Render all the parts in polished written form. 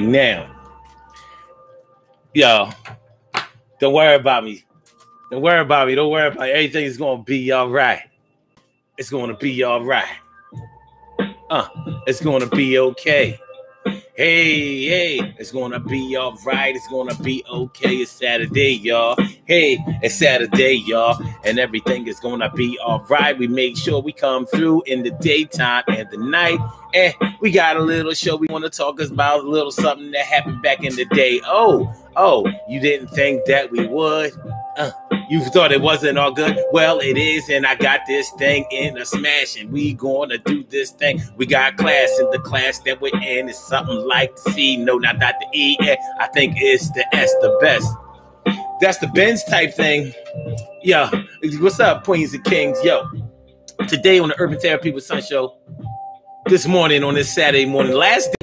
now. Yo, don't worry about me. Don't worry about me. Don't worry about it. Everything's going to be all right. It's going to be all right. It's going to be okay. Hey, it's gonna be all right. It's gonna be okay. It's Saturday, y'all. Hey, it's Saturday, y'all. And everything is gonna be all right. We make sure we come through in the daytime and the night. And we got a little show we want to talk about, a little something that happened back in the day. Oh, you didn't think that we would? You thought it wasn't all good? Well, it is, and I got this thing in a smash, and we gonna do this thing. We got class, and the class that we're in is something like the C. No, not the E. I think it's the S, the best. That's the Benz type thing. Yo, what's up, queens and kings? Yo, today on the Urban Therapy with Sun Show, this morning on this Saturday morning, last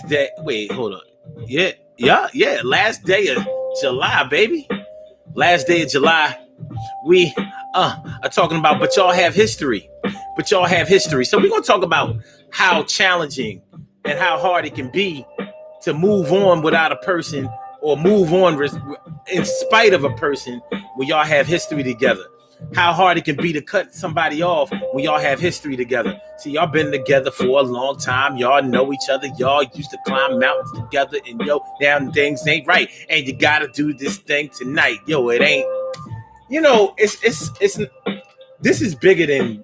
day, wait, hold on. Yeah, last day of July, baby. Last day of July, we are talking about, but y'all have history. So we're going to talk about how challenging and how hard it can be to move on without a person or move on in spite of a person when y'all have history together. How hard it can be to cut somebody off when y'all have history together. See, y'all been together for a long time. Y'all know each other. Y'all used to climb mountains together. And now things ain't right. And you got to do this thing tonight. Yo, it ain't. This is bigger than,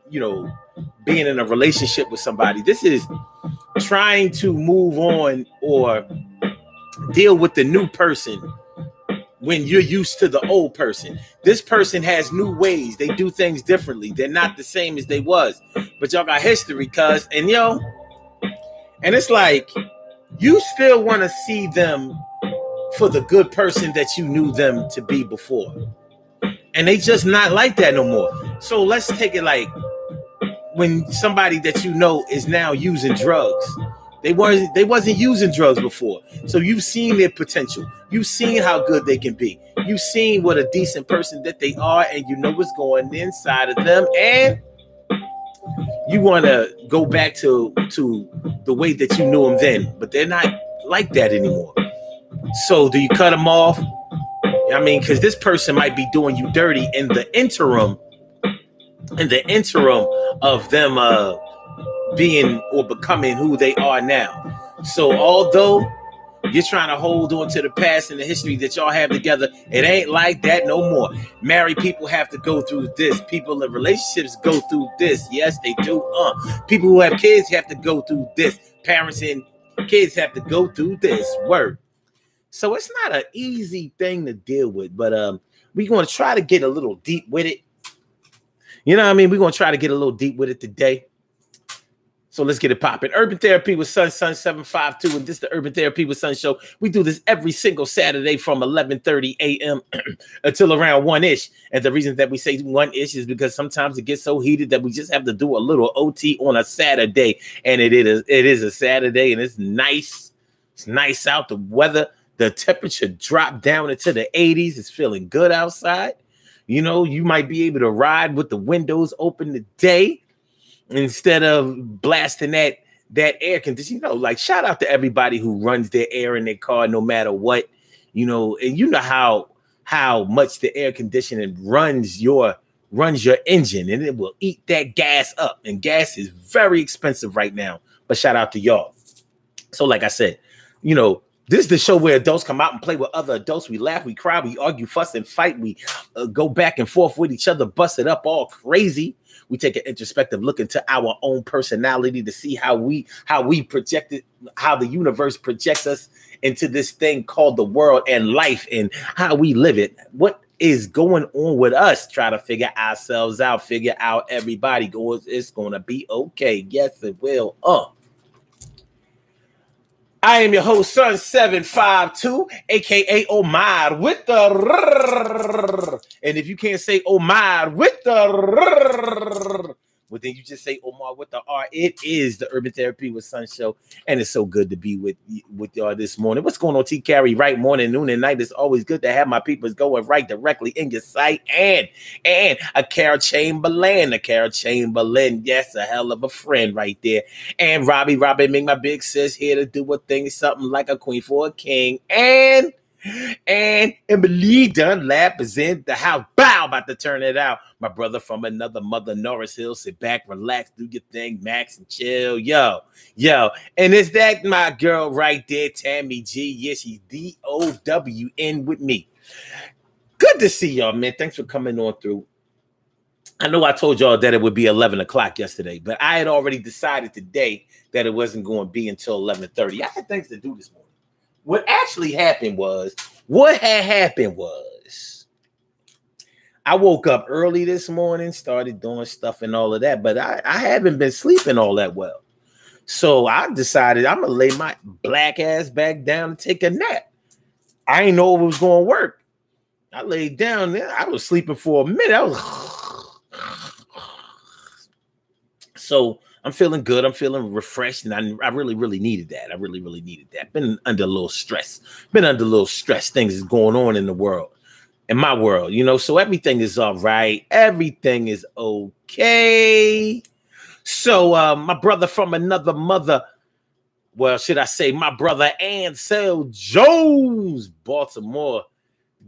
being in a relationship with somebody. This is trying to move on or deal with the new person when you're used to the old person. This person has new ways. They do things differently. They're not the same as they was. But y'all got history, cuz. And it's like you still want to see them for the good person that you knew them to be before. And they just not like that no more. So let's take it like when somebody that you know is now using drugs. They wasn't using drugs before. So you've seen their potential. You've seen how good they can be. You've seen what a decent person that they are, and you know what's going inside of them. And you want to go back to the way that you knew them then. But they're not like that anymore. So do you cut them off? I mean, because this person might be doing you dirty in the interim of them being or becoming who they are now. So although you're trying to hold on to the past and the history that y'all have together, it ain't like that no more. Married people have to go through this. People in relationships go through this. Yes, they do. People who have kids have to go through this. Parents and kids have to go through this. Word. So it's not an easy thing to deal with, but we're going to try to get a little deep with it. You know what I mean? We're going to try to get a little deep with it today. So let's get it popping. Urban Therapy with Sun 752, and this is the Urban Therapy with Sun show. We do this every single Saturday from 11:30 a.m. until around 1-ish. And the reason that we say 1-ish is because sometimes it gets so heated that we just have to do a little OT on a Saturday. And it is a Saturday, and it's nice. It's nice out. The weather, the temperature dropped down into the 80s. It's feeling good outside. You might be able to ride with the windows open today instead of blasting that air conditioning. Like shout out to everybody who runs their air in their car no matter what, and you know how much the air conditioning runs your engine, and it will eat that gas up. And gas is very expensive right now. But shout out to y'all. So like I said, this is the show where adults come out and play with other adults. We laugh, we cry, we argue, fuss, and fight. We go back and forth with each other, bust it up all crazy. We take an introspective look into our own personality to see how we project it, how the universe projects us into this thing called the world and life, and how we live it. What is going on with us? Try to figure ourselves out, figure out everybody. It's going to be okay. Yes, it will. I am your host, Sun 752, aka Omar with the. And if you can't say Omar with the, well, Well, then you just say Omar with the R. It is the Urban Therapy with Sun show, and it's so good to be with y'all this morning. What's going on, T. Carey? Right, morning, noon, and night. It's always good to have my peoples going right directly in your sight. And a Carol Chamberlain, yes, a hell of a friend right there. And Robbie, make my big sis here to do a thing, something like a queen for a king. And Emily Dunlap is in the house. Bow, about to turn it out. My brother from another mother, Norris Hill. Sit back, relax, do your thing, Max, and chill. Yo. And is that my girl right there, Tammy G? Yeah, she's DOWN with me. Good to see y'all, man. Thanks for coming on through. I know I told y'all that it would be 11 o'clock yesterday, but I had already decided today that it wasn't going to be until 11:30. I had things to do this morning. What had happened was I woke up early this morning, started doing stuff and all of that, but I haven't been sleeping all that well. So I decided I'm going to lay my black ass back down and take a nap. I didn't know it was going to work. I laid down there. I was sleeping for a minute. So I'm feeling good. I'm feeling refreshed, and I really, really needed that. I really, really needed that. Been under a little stress. Things is going on in the world, in my world, so everything is all right. Everything is okay. So my brother from another mother, well, should I say my brother Ansel Jones, Baltimore.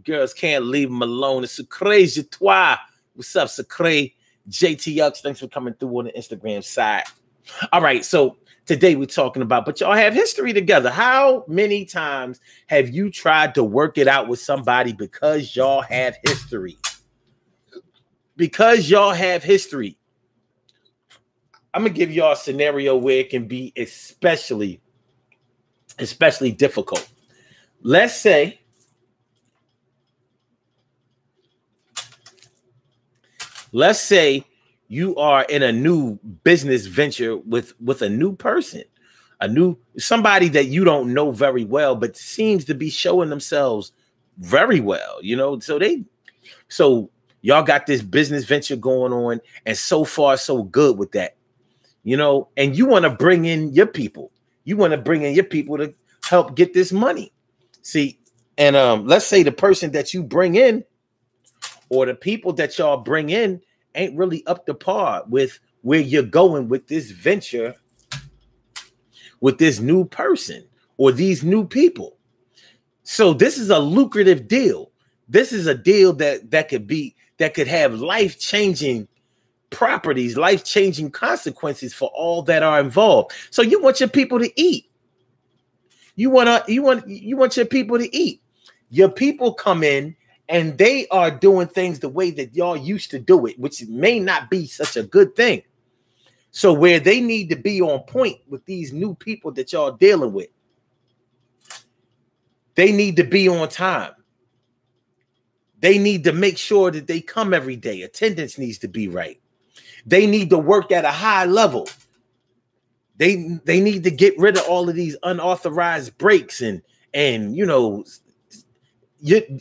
Girls can't leave him alone. It's Secret Jetois. What's up, Secret? JTX, thanks for coming through on the Instagram side. All right, so today we're talking about, but y'all have history together. How many times have you tried to work it out with somebody because y'all have history? Because y'all have history. I'm going to give y'all a scenario where it can be especially difficult. Let's say you are in a new business venture with a new person, somebody that you don't know very well, but seems to be showing themselves very well, so y'all got this business venture going on, and so far so good with that, and you want to bring in your people. You want to bring in your people to help get this money. See, and let's say the person that you bring in, or the people that y'all bring in, ain't really up to par with where you're going with this venture, with this new person or these new people. So this is a lucrative deal. This is a deal that could have life-changing properties, life-changing consequences for all that are involved. So you want your people to eat. You want your people to eat. Your people come in, and they are doing things the way that y'all used to do it, which may not be such a good thing. So where they need to be on point with these new people that y'all dealing with, they need to be on time. They need to make sure that they come every day. Attendance needs to be right. They need to work at a high level. They need to get rid of all of these unauthorized breaks and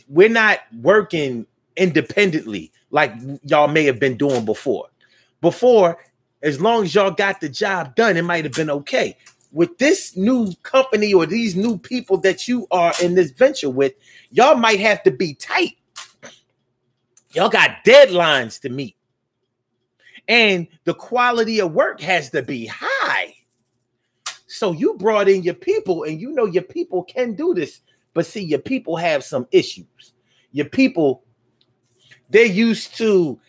we're not working independently like y'all may have been doing before. Before, as long as y'all got the job done, it might have been okay. With this new company or these new people that you are in this venture with, y'all might have to be tight. Y'all got deadlines to meet. And the quality of work has to be high. So you brought in your people, and your people can do this. But see, your people have some issues. Your people, they're not used to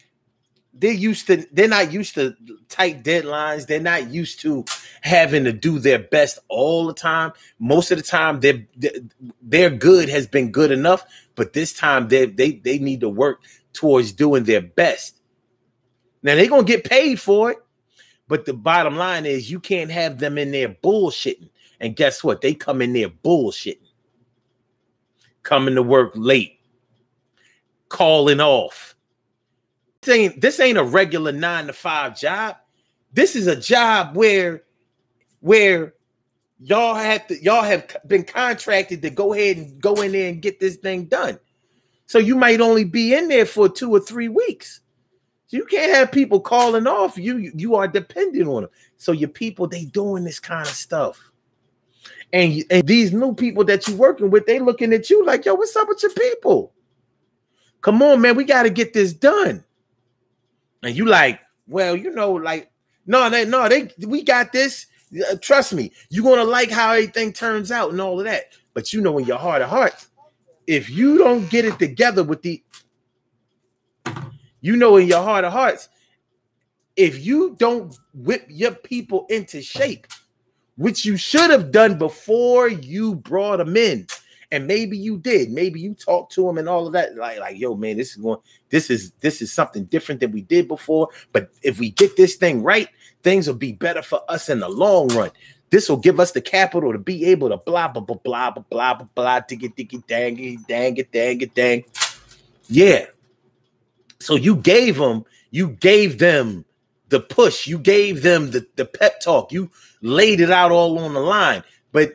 tight deadlines. They're not used to having to do their best all the time. Most of the time, their good has been good enough, but this time they need to work towards doing their best. Now they're gonna get paid for it, but the bottom line is you can't have them in there bullshitting. And guess what? They come in there bullshitting. Coming to work late, calling off. This ain't a regular 9-to-5 job. This is a job where y'all have been contracted to go ahead and go in there and get this thing done. So you might only be in there for 2 or 3 weeks. So you can't have people calling off. You are dependent on them. So your people, they doing this kind of stuff. And these new people that you're working with, they looking at you like, yo, what's up with your people? Come on, man, we got to get this done. And you like, well, you know, like, we got this. Trust me, you're going to like how everything turns out and all of that. But you know, in your heart of hearts, if you don't get it together with you know, in your heart of hearts, if you don't whip your people into shape, which you should have done before you brought them in, and maybe you did, maybe you talked to them and all of that, like, yo, man, this is something different than we did before. But if we get this thing right, things will be better for us in the long run. This will give us the capital to be able to blah blah blah blah blah blah blah blah diggy dang. Yeah. So you gave them the push, you gave them the pep talk, you laid it out all on the line, but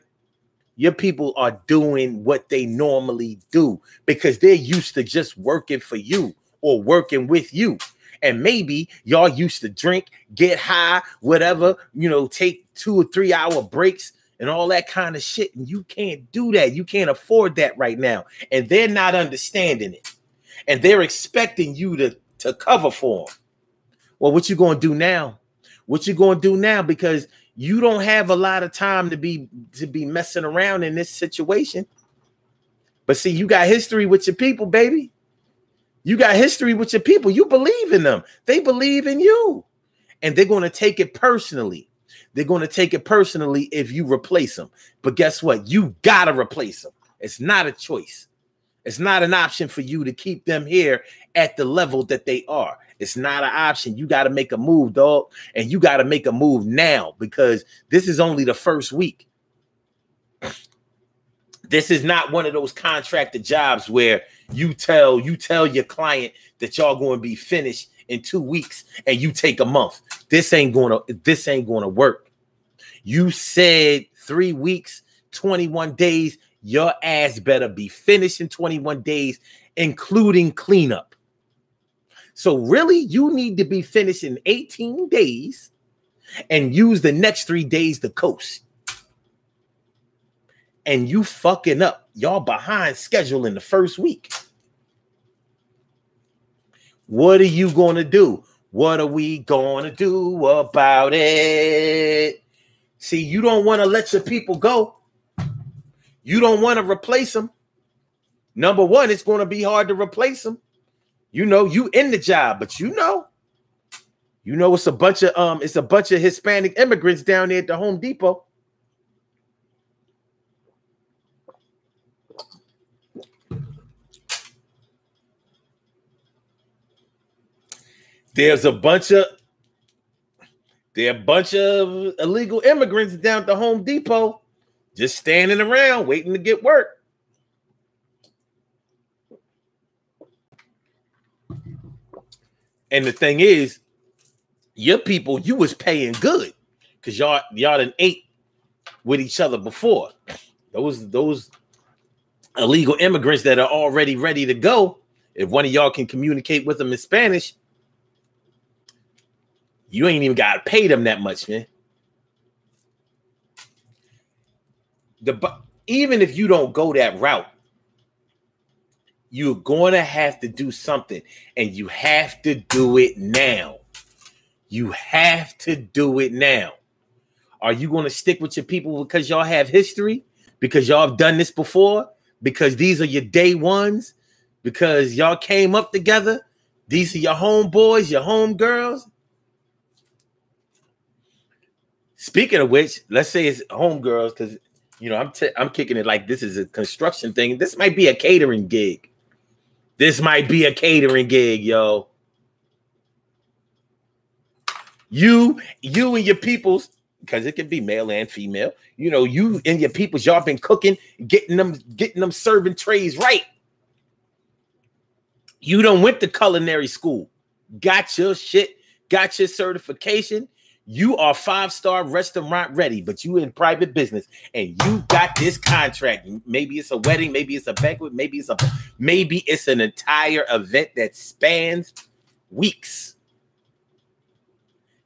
your people are doing what they normally do because they're used to just working for you or working with you. And maybe y'all used to drink, get high, whatever, you know, take 2 or 3 hour breaks and all that kind of shit. And you can't do that. You can't afford that right now. And they're not understanding it. And they're expecting you to cover for them. Well, what you going to do now? What you going to do now? Because you don't have a lot of time to be messing around in this situation. But see, you got history with your people, baby. You got history with your people. You believe in them. They believe in you. And they're going to take it personally. They're going to take it personally if you replace them. But guess what? You got to replace them. It's not a choice. It's not an option for you to keep them here at the level that they are. It's not an option. You got to make a move, dog. And you got to make a move now because this is only the first week. This is not one of those contracted jobs where you tell your client that y'all going to be finished in 2 weeks and you take a month. This ain't going to work. You said 3 weeks, 21 days. Your ass better be finished in 21 days, including cleanup. So really, you need to be finished in 18 days and use the next 3 days to coast. And you fucking up. Y'all behind schedule in the first week. What are you going to do? What are we going to do about it? See, you don't want to let your people go. You don't want to replace them. Number one, it's going to be hard to replace them. You know, you in the job, but you know it's a bunch of Hispanic immigrants down there at the Home Depot. There are a bunch of illegal immigrants down at the Home Depot just standing around waiting to get work. And the thing is, your people, you was paying good because y'all done ate with each other before. Those illegal immigrants that are already ready to go, if one of y'all can communicate with them in Spanish, you ain't even got to pay them that much, man. Even if you don't go that route, you're going to have to do something, and you have to do it now. You have to do it now. Are you going to stick with your people because y'all have history? Because y'all have done this before? Because these are your day ones? Because y'all came up together? These are your homeboys, your homegirls? Speaking of which, let's say it's homegirls, because you know I'm kicking it like this is a construction thing. This might be a catering gig. This might be a catering gig, yo. You and your peoples, because it can be male and female. You know, you and your peoples, y'all been cooking, getting them serving trays right. You done went to culinary school, got your shit, got your certification. You are 5-star restaurant ready, but you in private business and you got this contract. Maybe it's a wedding, maybe it's a banquet, maybe it's an entire event that spans weeks.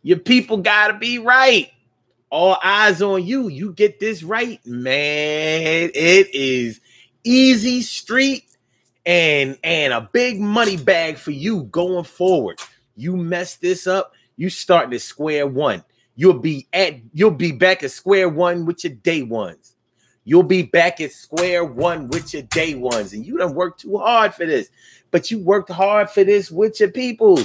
Your people gotta be right. All eyes on you. You get this right, man. It is easy street and a big money bag for you going forward. You mess this up, you starting at square one. You'll be back at square one with your day ones. You'll be back at square one with your day ones. And you done worked too hard for this. But you worked hard for this with your people.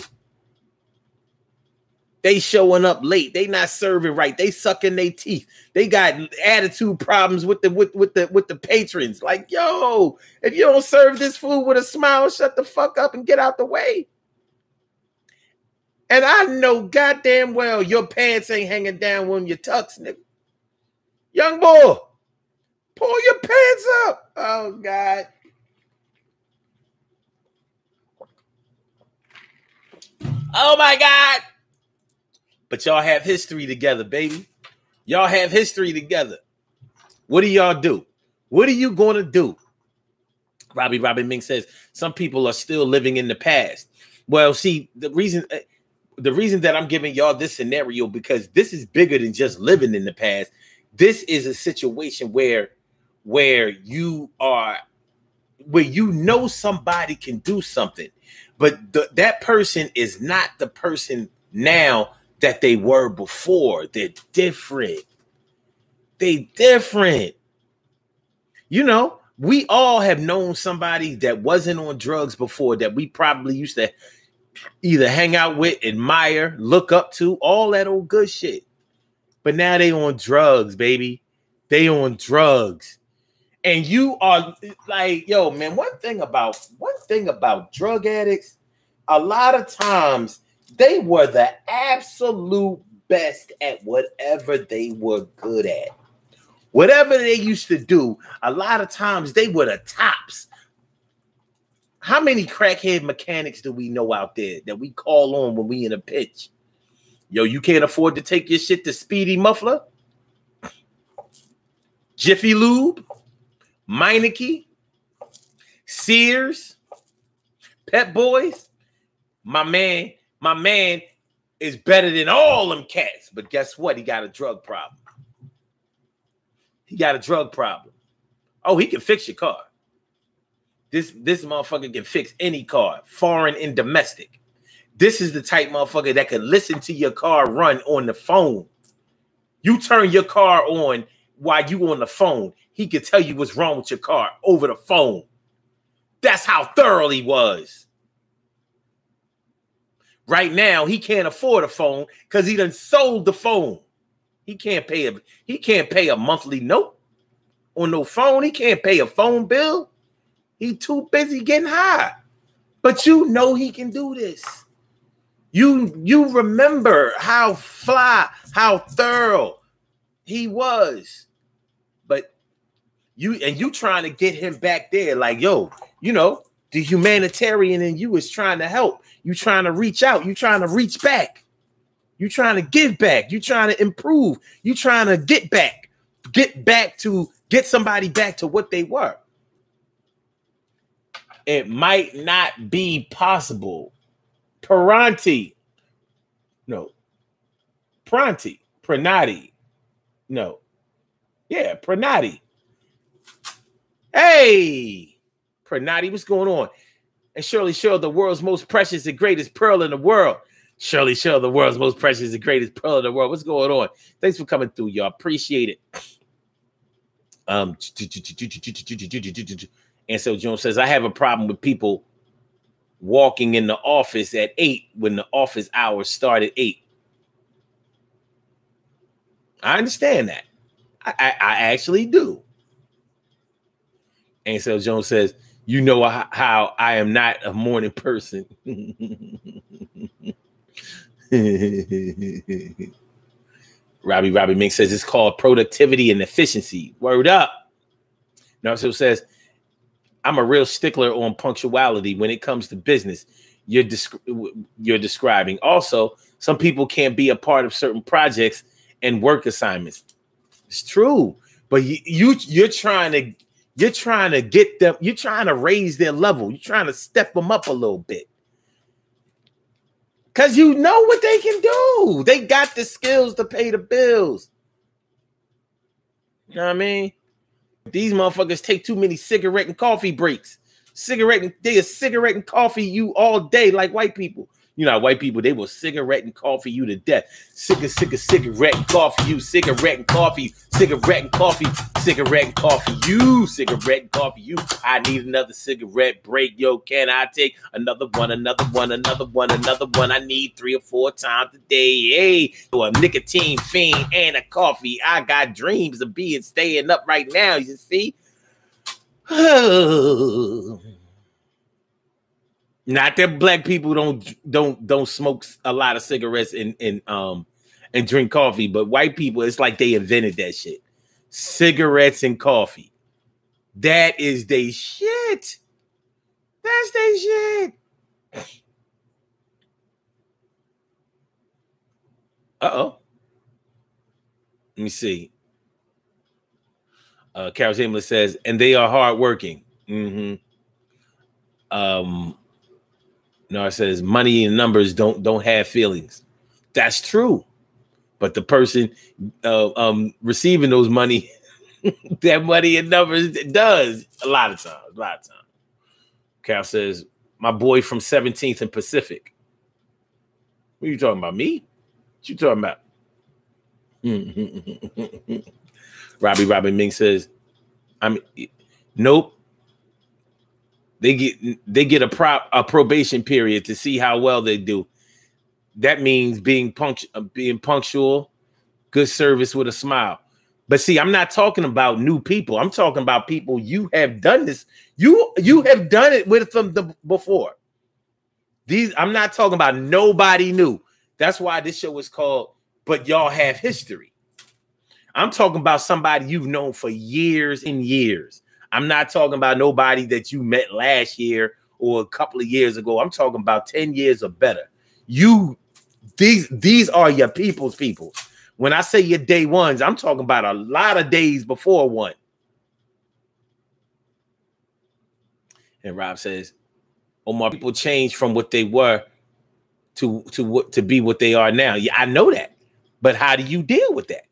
They showing up late. They not serving right. They sucking their teeth. They got attitude problems with the patrons. Like, yo, if you don't serve this food with a smile, shut the fuck up and get out the way. And I know goddamn well your pants ain't hanging down when your tux, nigga. Young boy, pull your pants up. Oh, God. Oh, my God. But y'all have history together, baby. Y'all have history together. What do y'all do? What are you going to do? Robbie Ming says, some people are still living in the past. Well, see, the reason that I'm giving y'all this scenario, because this is bigger than just living in the past. This is a situation where you know somebody can do something, but that person is not the person now that they were before. They're different. You know, we all have known somebody that wasn't on drugs before, that we probably used to either hang out with, admire, look up to, all that old good shit. But now they on drugs, baby. They on drugs. And you are like, yo, man, one thing about drug addicts, a lot of times they were the absolute best at whatever they were good at. Whatever they used to do, a lot of times they were the tops. How many crackhead mechanics do we know out there that we call on when we in a pitch? Yo, you can't afford to take your shit to Speedy Muffler, Jiffy Lube, Meineke, Sears, Pep Boys. My man is better than all them cats. But guess what? He got a drug problem. Oh, he can fix your car. This motherfucker can fix any car, foreign and domestic. This is the type motherfucker that can listen to your car run on the phone. You turn your car on while you on the phone. He can tell you what's wrong with your car over the phone. That's how thorough he was. Right now, he can't afford a phone because he done sold the phone. He can't pay a monthly note on no phone. He can't pay a phone bill. He too busy getting high. But you know he can do this. You remember how fly, how thorough he was. But you trying to get him back there like, yo, you know, the humanitarian in you is trying to help. You trying to reach out. You trying to reach back. You trying to give back. You trying to improve. You trying to get somebody back to what they were. It might not be possible. Pranati. No. Pranati. No. Yeah, Pranati. Hey, Pranati, what's going on? And Shirley Shell, the world's most precious and greatest pearl in the world. Shirley Shell, the world's most precious and greatest pearl in the world. What's going on? Thanks for coming through, y'all. Appreciate it. And so Jones says, I have a problem with people walking in the office at 8 when the office hours start at 8. I understand that. I actually do. And so Jones says, you know how I am not a morning person. Robbie Mink says it's called productivity and efficiency. Word up. Narciso says, I'm a real stickler on punctuality when it comes to business you're describing. Also, some people can't be a part of certain projects and work assignments. It's true, but you're trying to get them. You're trying to raise their level. You're trying to step them up a little bit. Because you know what they can do. They got the skills to pay the bills. You know what I mean? These motherfuckers take too many cigarette and coffee breaks. They are cigarette and coffee you all day like white people. You know, white people, they will cigarette and coffee you to death. Cigarette and coffee you, cigarette and coffee, cigarette and coffee, cigarette and coffee you, cigarette and coffee you. I need another cigarette break. Yo, can I take another one, another one, another one, another one? I need 3 or 4 times a day. Hey, a nicotine fiend and a coffee. I got dreams of staying up right now, you see? Not that black people don't smoke a lot of cigarettes and drink coffee, but white people, it's like they invented that shit. Cigarettes and coffee. That is they shit. That's they shit. Uh-oh. Let me see. Carol Chamberlain says, and they are hardworking. Mm-hmm. No, it says money and numbers don't have feelings. That's true. But the person receiving those money, that money and numbers does a lot of times. Carol says, my boy from 17th and Pacific. What are you talking about? Me? What you talking about? Robbie Ming says, nope. They get a probation period to see how well they do. That means being punctual, good service with a smile. But see, I'm not talking about new people. I'm talking about people you have done this. You have done it with them before. I'm not talking about nobody new. That's why this show is called But Y'all Have History. I'm talking about somebody you've known for years and years. I'm not talking about nobody that you met last year or a couple of years ago. I'm talking about 10 years or better. These are your people's people. When I say your day ones, I'm talking about a lot of days before one. And Rob says, Omar, people change from what they were to be what they are now. Yeah, I know that. But how do you deal with that?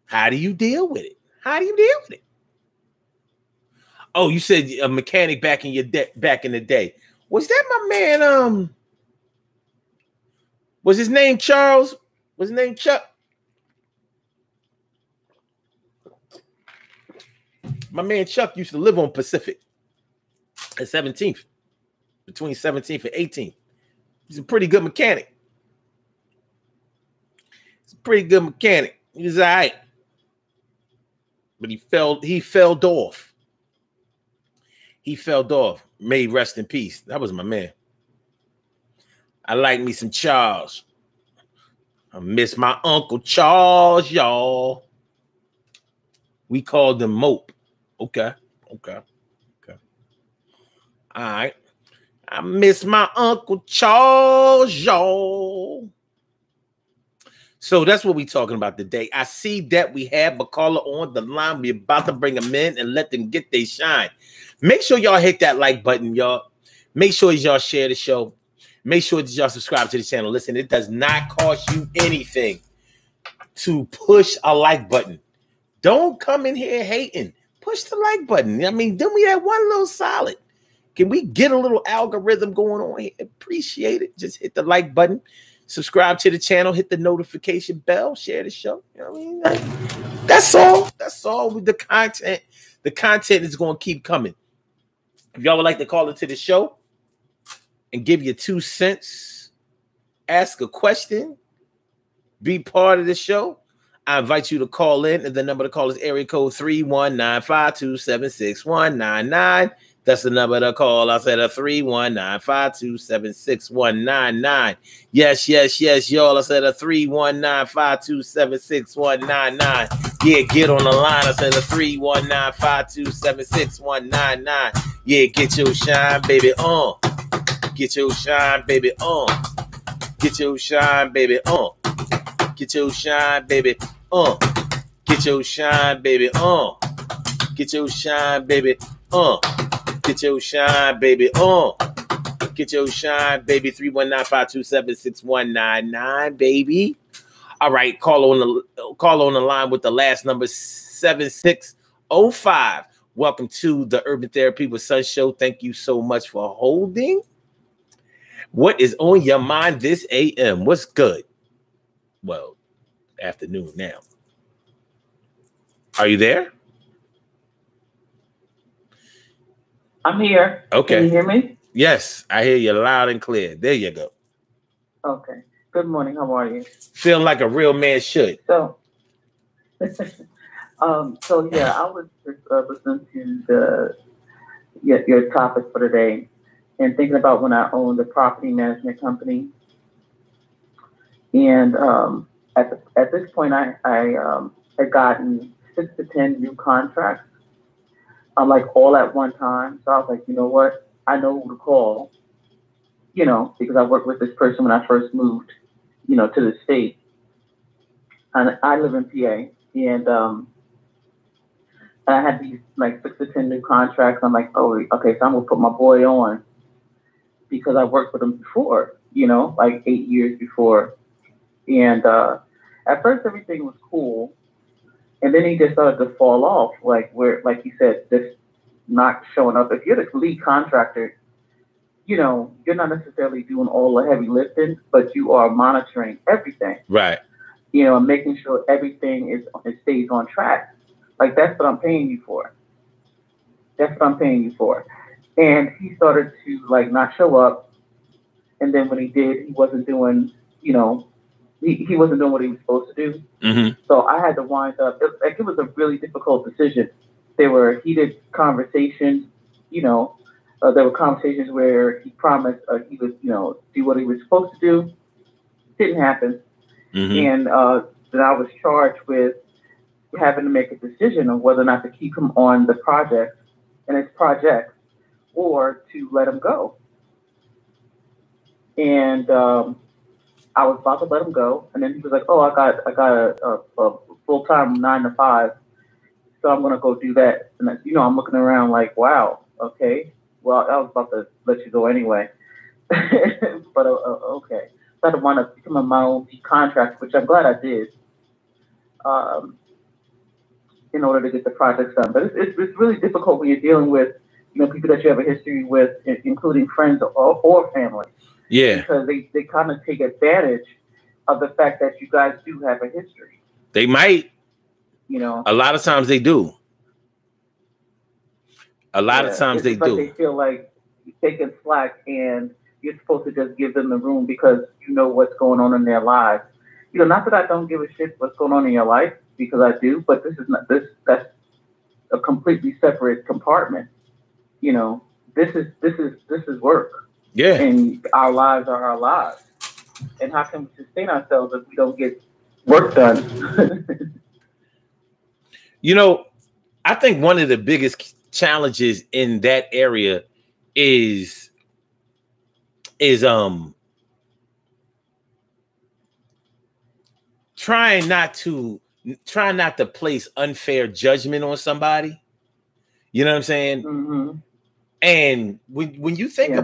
How do you deal with it? How do you deal with it? Oh, you said a mechanic back in the day. Was that my man? Was his name Charles? Was his name Chuck? My man Chuck used to live on Pacific at 17th, between 17th and 18th. He's a pretty good mechanic. He's a pretty good mechanic. He was all right, but he fell off. He fell off. May rest in peace. That was my man. I like me some Charles. I miss my Uncle Charles, y'all. We called him Mope. Okay. All right. I miss my Uncle Charles, y'all. So that's what we're talking about today. I see that we have Bakala on the line. We're about to bring them in and let them get their shine. Make sure y'all hit that like button, y'all. Make sure y'all share the show. Make sure that y'all subscribe to the channel. Listen, it does not cost you anything to push a like button. Don't come in here hating. Push the like button. I mean, do me that one little solid. Can we get a little algorithm going on here? Appreciate it. Just hit the like button. Subscribe to the channel. Hit the notification bell. Share the show. You know what I mean? That's all. That's all with the content. The content is going to keep coming. If y'all would like to call into the show and give your 2 cents, ask a question, be part of the show, I invite you to call in. And the number to call is area code 319-527-6199. That's the number to call. I said a 319-527-6199. Yes, y'all. I said a 319-527-6199. Yeah, get on the line. I said a 319-527-6199. Yeah, get your shine, baby, on. Get your shine, baby, on. Get your shine, baby, on. Get your shine, baby, on. Get your shine, baby, on. Get your shine, baby, on. Get your shine, baby, on. Get your shine, baby. 319-527-6199, baby. All right, call on the line with the last number 7605. Welcome to the Urban Therapy with Sun Show. Thank you so much for holding. What is on your mind this AM? What's good? Well, afternoon now. Are you there? I'm here. Okay. Can you hear me? Yes, I hear you loud and clear. There you go. Okay. Good morning. How are you? Feeling like a real man should. So, yeah, I was just listening to your topic for today and thinking about when I owned a property management company. And at this point, I had gotten 6 to 10 new contracts, like all at one time. So I was like, you know what? I know who to call, because I worked with this person when I first moved, to the state. And I live in PA, and I had these like 6 to 10 new contracts. I'm like, oh, okay, so I'm gonna put my boy on because I worked with him before, like 8 years before. And at first everything was cool, and then he just started to fall off, like you said, just not showing up. If you're the lead contractor, you're not necessarily doing all the heavy lifting, but you are monitoring everything. Right. And making sure everything it stays on track. Like, that's what I'm paying you for. And he started to like not show up. And then when he did, he wasn't doing, he wasn't doing what he was supposed to do. Mm-hmm. So I had to wind up. It was a really difficult decision. There were heated conversations. There were conversations where he promised he would, do what he was supposed to do. Didn't happen. Mm-hmm. And then I was charged with having to make a decision on whether or not to keep him on the project and his project, or to let him go. And I was about to let him go, and then he was like, "Oh, I got a full-time 9 to 5, so I'm gonna go do that." And I'm looking around like, "Wow, okay. Well, I was about to let you go anyway." But okay. So I had to wind up becoming my own contract, which I'm glad I did, in order to get the projects done. But it's really difficult when you're dealing with people that you have a history with, including friends or family. Yeah. Because they kind of take advantage of the fact that you guys do have a history. They might. A lot of times they do. A lot of times they do. They feel like you're taking slack and you're supposed to just give them the room because you know what's going on in their lives. Not that I don't give a shit what's going on in your life, because I do, but that's a completely separate compartment. This is work. Yeah. And our lives are our lives. And how can we sustain ourselves if we don't get work done? I think one of the biggest challenges in that area is trying not to place unfair judgment on somebody. You know what I'm saying? Mm-hmm. And when you think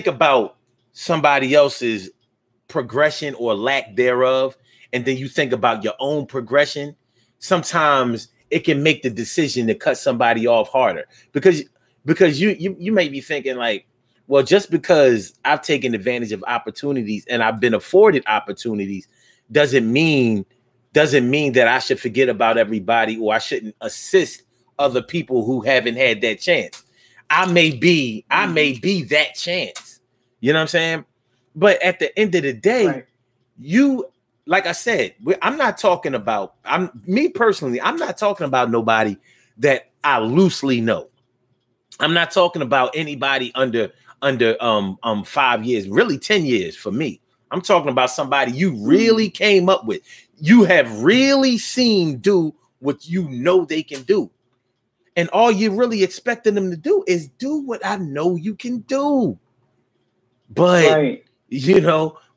about somebody else's progression or lack thereof, and then you think about your own progression, sometimes it can make the decision to cut somebody off harder, because you may be thinking like, well, just because I've taken advantage of opportunities and I've been afforded opportunities doesn't mean that I should forget about everybody, or I shouldn't assist other people who haven't had that chance. I may be that chance. You know what I'm saying? But at the end of the day, right. Like I said, I'm not talking about, me personally, I'm not talking about nobody that I loosely know. I'm not talking about anybody under 5 years, really 10 years for me. I'm talking about somebody you really came up with. You have really seen do what they can do. And all you're really expecting them to do is do what I know you can do. But, right.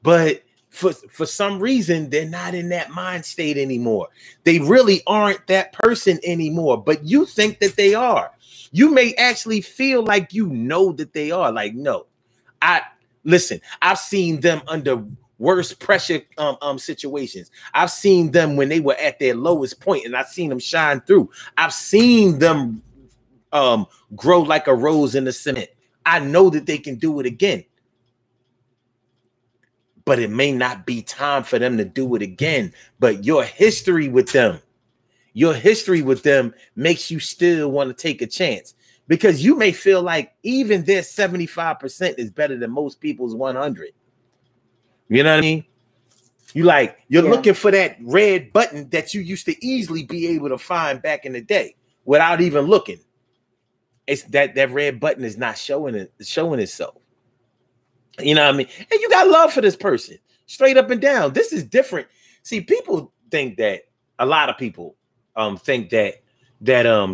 but for some reason, they're not in that mind state anymore. They really aren't that person anymore, but you think that they are. You may actually feel like you know that they are. Like, no, listen, I've seen them under worse pressure situations. I've seen them when they were at their lowest point, and I've seen them shine through. I've seen them grow like a rose in the cement. I know that they can do it again. But it may not be time for them to do it again. But your history with them makes you still want to take a chance, because you may feel like even their 75% is better than most people's 100. You know what I mean? You're looking for that red button that you used to easily be able to find back in the day without even looking. It's that red button is not showing itself. You know what I mean? And you got love for this person, straight up and down. This is different. See, people think that, a lot of people think that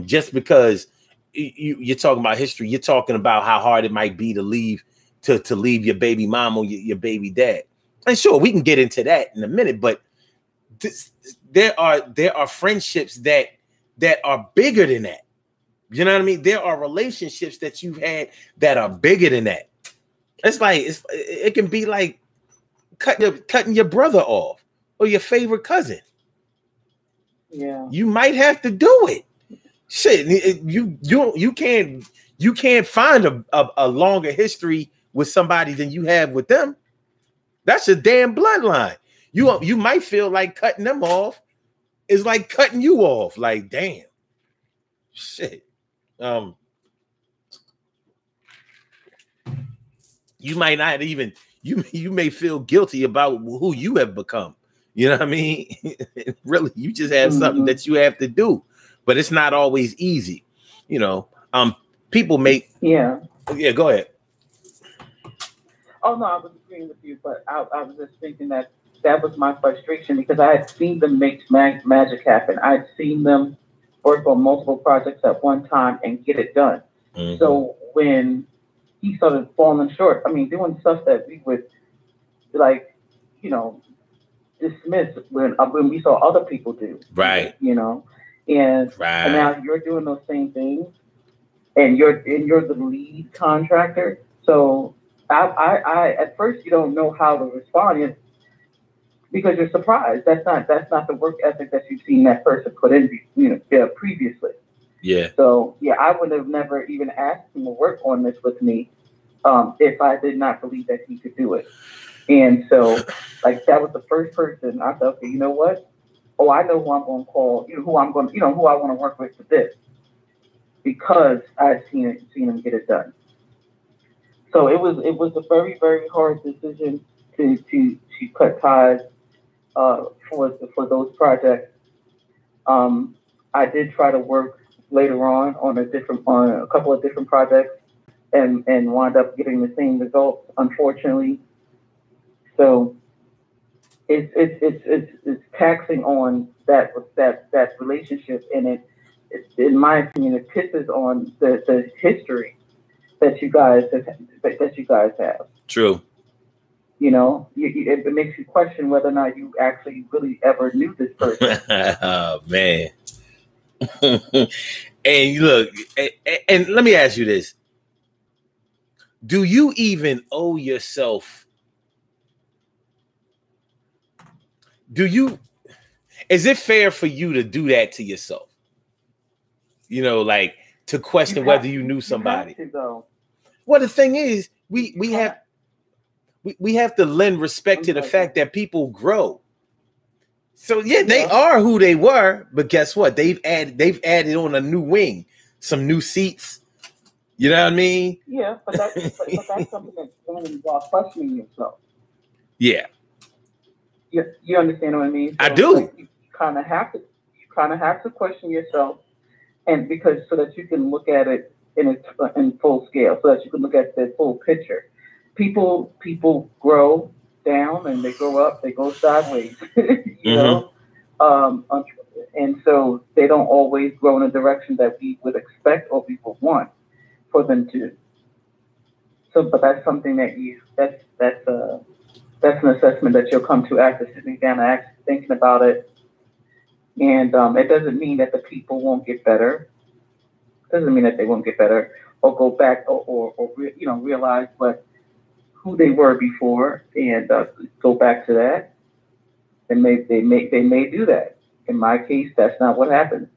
just because you're talking about history, you're talking about how hard it might be to leave your baby mom or your baby dad. And sure, we can get into that in a minute, but there are friendships that are bigger than that. You know what I mean? There are relationships that you've had that are bigger than that. It's like it can be like cutting your brother off or your favorite cousin. Yeah, you might have to do it. Shit, you can't find a longer history with somebody than you have with them. That's your damn bloodline. You might feel like cutting them off is like cutting you off. Like, damn, shit. You might not even, you may feel guilty about who you have become. You know what I mean? Really, you just have something that you have to do, but it's not always easy. You know, people make. Yeah, go ahead. Oh no, I was agreeing with you, but I was just thinking that was my frustration, because I had seen them make magic happen. I had seen them work on multiple projects at one time and get it done. Mm-hmm. So when he started falling short, I mean, doing stuff that we would dismiss when we saw other people do, right? And now you're doing those same things, and you're the lead contractor. So I at first you don't know how to respond because you're surprised. That's not the work ethic that you've seen that person put in, previously. Yeah. So I would have never even asked him to work on this with me if I did not believe that he could do it. And so, that was the first person I thought, okay, you know what? Oh, I know who I'm going to call. Who I want to work with for this, because I've seen him get it done. So it was a very, very hard decision to cut ties for those projects. I did try to work later on a couple of different projects and wound up getting the same results, unfortunately. So it's taxing on that relationship, and it in my opinion, it pisses on the history that you guys have. True. It makes you question whether or not you actually really ever knew this person. Oh man. And look, and let me ask you this: do you even owe yourself? Is it fair for you to do that to yourself? To question whether you knew somebody. You have to, though. Well, the thing is, we have to lend respect to the fact that people grow. So they are who they were, but guess what? They've added on a new wing, some new seats. You know what I mean? Yeah, but that's something that's going to involve questioning yourself. Yeah. You understand what I mean? So I do. You kind of have to question yourself, and so that you can look at it in full scale, so that you can look at the full picture. People grow down and they grow up, they go sideways, you know, and so they don't always grow in a direction that we would expect or we would want for them to. So, but that's something that That's an assessment that you'll come to after sitting down and actually thinking about it. And it doesn't mean that the people won't get better. It doesn't mean that they won't get better or go back or realize who they were before and go back to that. And they may do that. In my case, that's not what happened.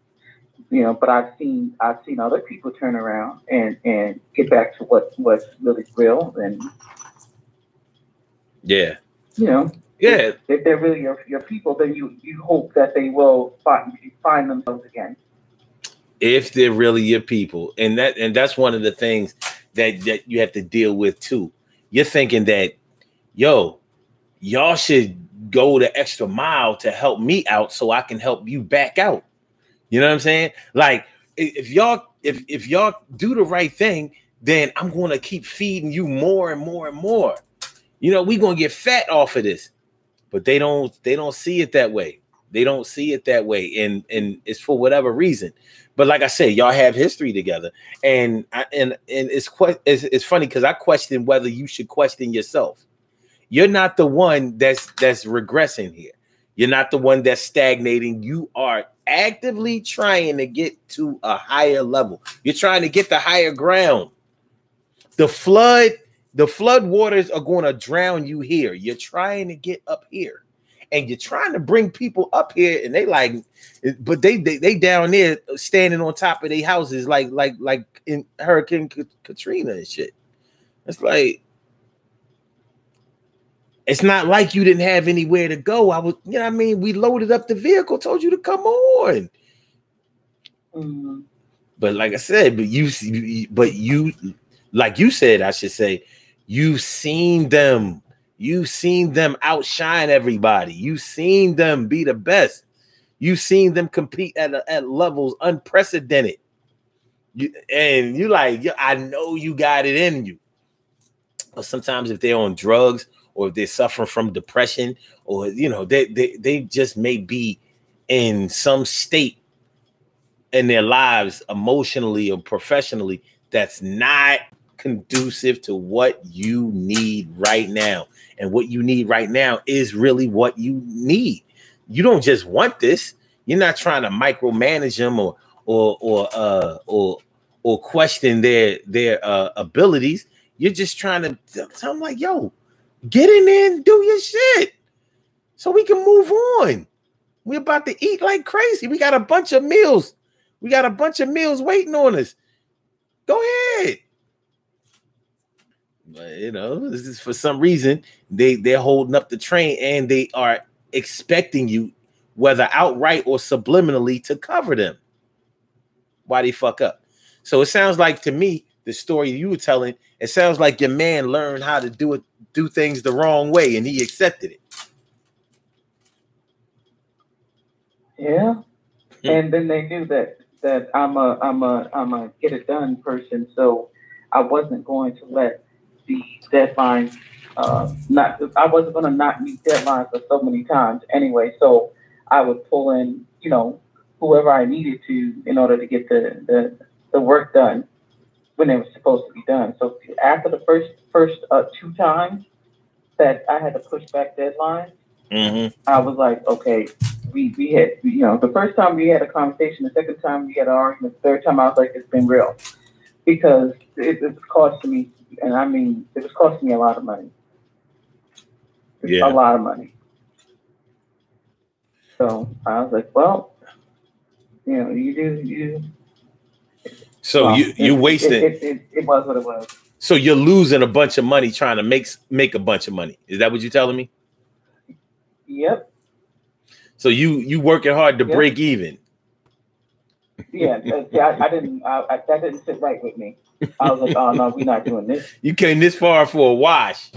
But I've seen other people turn around and get back to what's really real. And yeah. If they're really your people, then you hope that they will find themselves again. If they're really your people, and that's one of the things that you have to deal with too. You're thinking that, y'all should go the extra mile to help me out so I can help you back out. You know what I'm saying? Like if y'all do the right thing, then I'm going to keep feeding you more and more and more. We're going to get fat off of this. But they don't see it that way. They don't see it that way. And it's for whatever reason. But like I said, y'all have history together. And it's funny because I question whether you should question yourself. You're not the one that's regressing here. You're not the one that's stagnating. You are actively trying to get to a higher level. You're trying to get the higher ground. The flood waters are going to drown you here. You're trying to get up here, and you're trying to bring people up here, and but they down there standing on top of their houses like in Hurricane Katrina and shit. It's like, it's not like you didn't have anywhere to go. We loaded up the vehicle, told you to come on. Mm-hmm. But like I said, but you, like you said, I should say, you've seen them outshine everybody. You've seen them be the best. You've seen them compete at levels unprecedented. You're like, I know you got it in you. But sometimes if they're on drugs or if they're suffering from depression or, they just may be in some state in their lives emotionally or professionally that's not conducive to what you need right now. And what you need right now is really what you need. You don't just want this. You're not trying to micromanage them or question their abilities. You're just trying to tell them like, yo, get in there and do your shit so we can move on. We're about to eat like crazy. We got a bunch of meals. Waiting on us. Go ahead. But, this is for some reason they're holding up the train and they are expecting you, whether outright or subliminally, to cover them. Why they fuck up? So it sounds like to me, the story you were telling, it sounds like your man learned how to do things the wrong way and he accepted it. Yeah. And then they knew that I'm a get it done person, so I wasn't going to let the deadlines I wasn't going to not meet deadlines for so many times anyway. So I would pull in, whoever I needed to in order to get the work done when it was supposed to be done. So after the first 2 times that I had to push back deadlines, I was like, okay, we had, the first time we had a conversation, the second time we had an argument, the third time I was like, it's been real. Because it was costing me, and I mean, it was costing me a lot of money. Yeah. A lot of money. So I was like, well, you do. So well, you wasted. It was what it was. So you're losing a bunch of money trying to make a bunch of money. Is that what you're telling me? Yep. So you working hard to break even. Yeah, I didn't. That didn't sit right with me. I was like, oh no, we're not doing this. You came this far for a wash.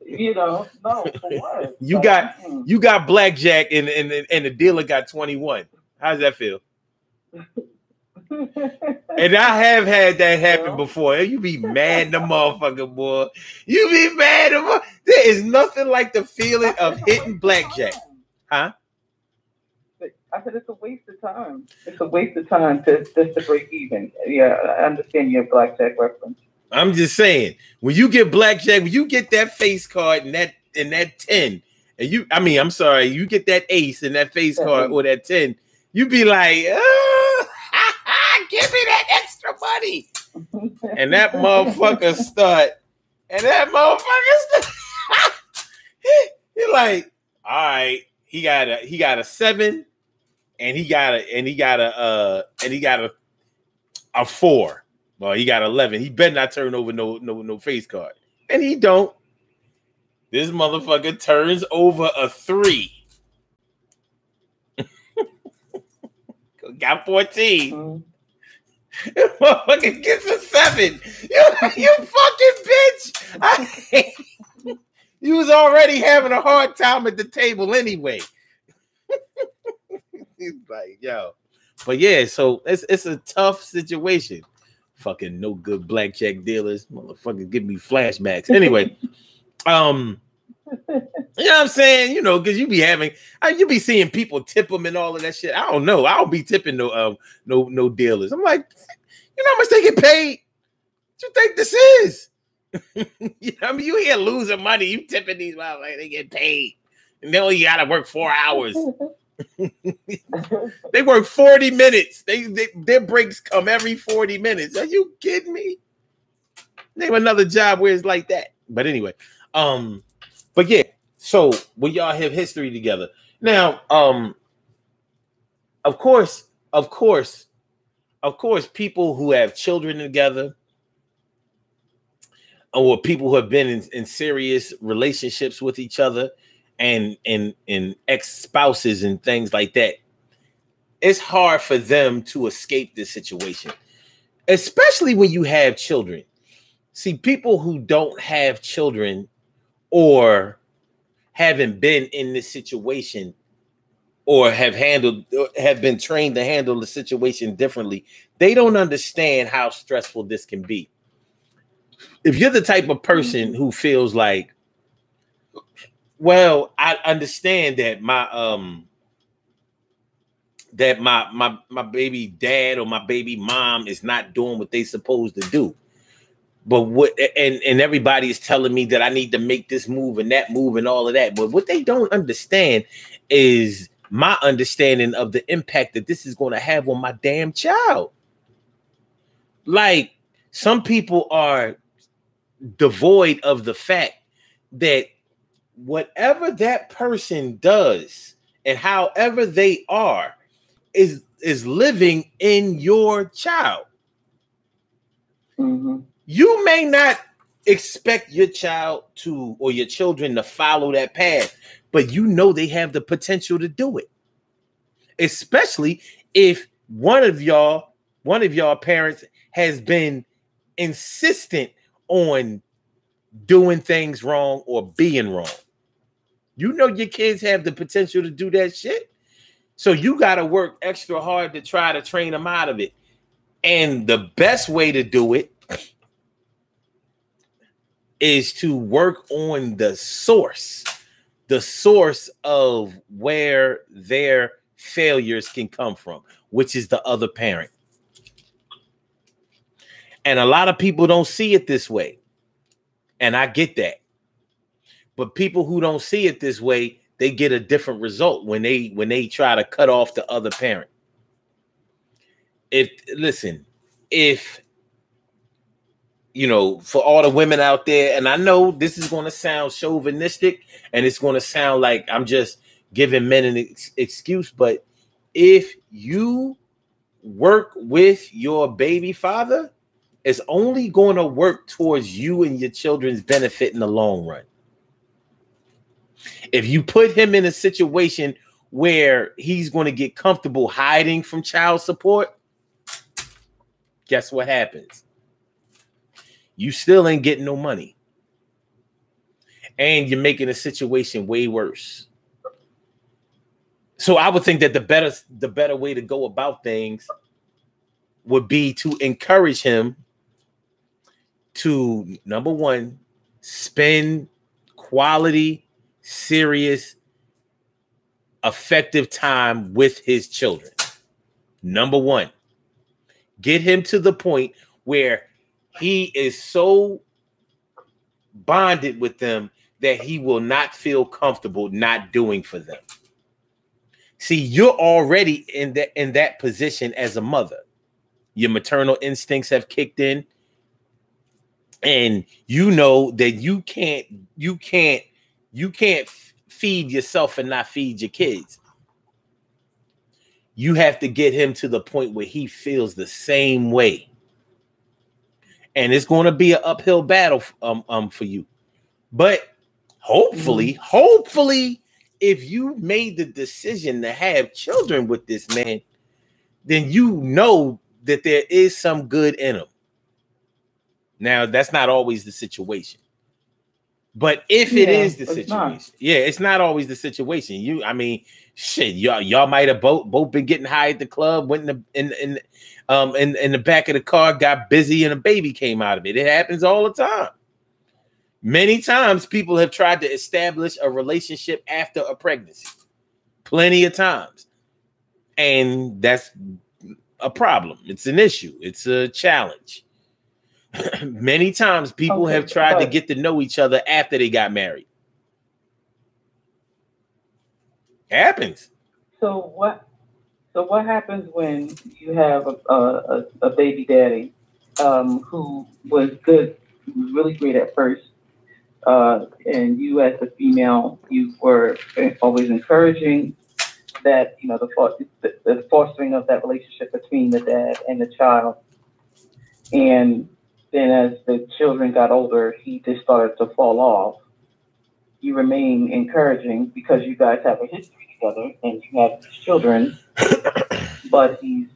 No, for what? You got blackjack and the dealer got 21. How does that feel? And I have had that happen before. You be mad, the motherfucker, boy. You be mad, there is nothing like the feeling of hitting blackjack, huh? I said it's a waste of time. It's a waste of time just to break even. Yeah, I understand your blackjack reference. I'm just saying, when you get blackjack, when you get that face card and that 10, and I'm sorry, you get that ace and that face card or that 10, you be like, give me that extra money. And that motherfucker start, You're like, all right, he got a 7, and he got a 4. Well, he got 11. He better not turn over no face card. And he don't. This motherfucker turns over a 3. Got 14. Motherfucker gets a 7. You fucking bitch. You was already having a hard time at the table anyway. He's like, yo. But yeah, so it's a tough situation. Fucking no good blackjack dealers. Motherfucker give me flashbacks. Anyway, you know what I'm saying? You know, because you be seeing people tip them and all of that shit. I don't know. I don't be tipping no dealers. I'm like, you know how much they get paid? What you think this is? You know, I mean, you here losing money. You tipping these like they get paid. And then you gotta work 4 hours. They work 40 minutes. Their breaks come every 40 minutes. Are you kidding me? Name another job where it's like that. But anyway, but yeah, so when y'all have history together. Now, of course, people who have children together, or people who have been in serious relationships with each other, and ex-spouses and things like that, it's hard for them to escape this situation, especially when you have children. See, people who don't have children or haven't been in this situation or have been trained to handle the situation differently, they don't understand how stressful this can be. If you're the type of person who feels like, well, I understand that my baby dad or my baby mom is not doing what they supposed to do, but and everybody is telling me that I need to make this move and that move and all of that. But what they don't understand is my understanding of the impact that this is going to have on my damn child. Like, some people are devoid of the fact that whatever that person does and however they are is living in your child. Mm-hmm. You may not expect your child to, or your children to follow that path, but you know they have the potential to do it. Especially if one of y'all parents has been insistent on doing things wrong or being wrong. You know your kids have the potential to do that shit. So you got to work extra hard to try to train them out of it. And the best way to do it is to work on the source of where their failures can come from, which is the other parent. And a lot of people don't see it this way. And I get that. But people who don't see it this way, they get a different result when they try to cut off the other parent. If you know, for all the women out there, and I know this is going to sound chauvinistic and it's going to sound like I'm just giving men an excuse, but if you work with your baby father, it's only going to work towards you and your children's benefit in the long run. If you put him in a situation where he's going to get comfortable hiding from child support, guess what happens? You still ain't getting no money. And you're making the situation way worse. So I would think that the better way to go about things would be to encourage him to, number one, spend quality, serious, effective time with his children. Number one, get him to the point where he is so bonded with them that he will not feel comfortable not doing for them. See, you're already in that position as a mother. Your maternal instincts have kicked in, and you know that you can't feed yourself and not feed your kids. You have to get him to the point where he feels the same way. And it's going to be an uphill battle for you. But hopefully, if you made the decision to have children with this man, then you know that there is some good in him. Now, that's not always the situation. But if it is the situation, it's not always the situation. Y'all might have both been getting high at the club, went in the back of the car, got busy, and a baby came out of it. It happens all the time. Many times people have tried to establish a relationship after a pregnancy. Plenty of times. And that's a problem. It's an issue. It's a challenge. Many times people have tried to get to know each other after they got married. Happens. So what happens when you have a baby daddy who was good, really great at first, and you as a female, you were always encouraging that, the fostering of that relationship between the dad and the child, and then as the children got older, he just started to fall off. You remain encouraging because you guys have a history together and you have children, but he's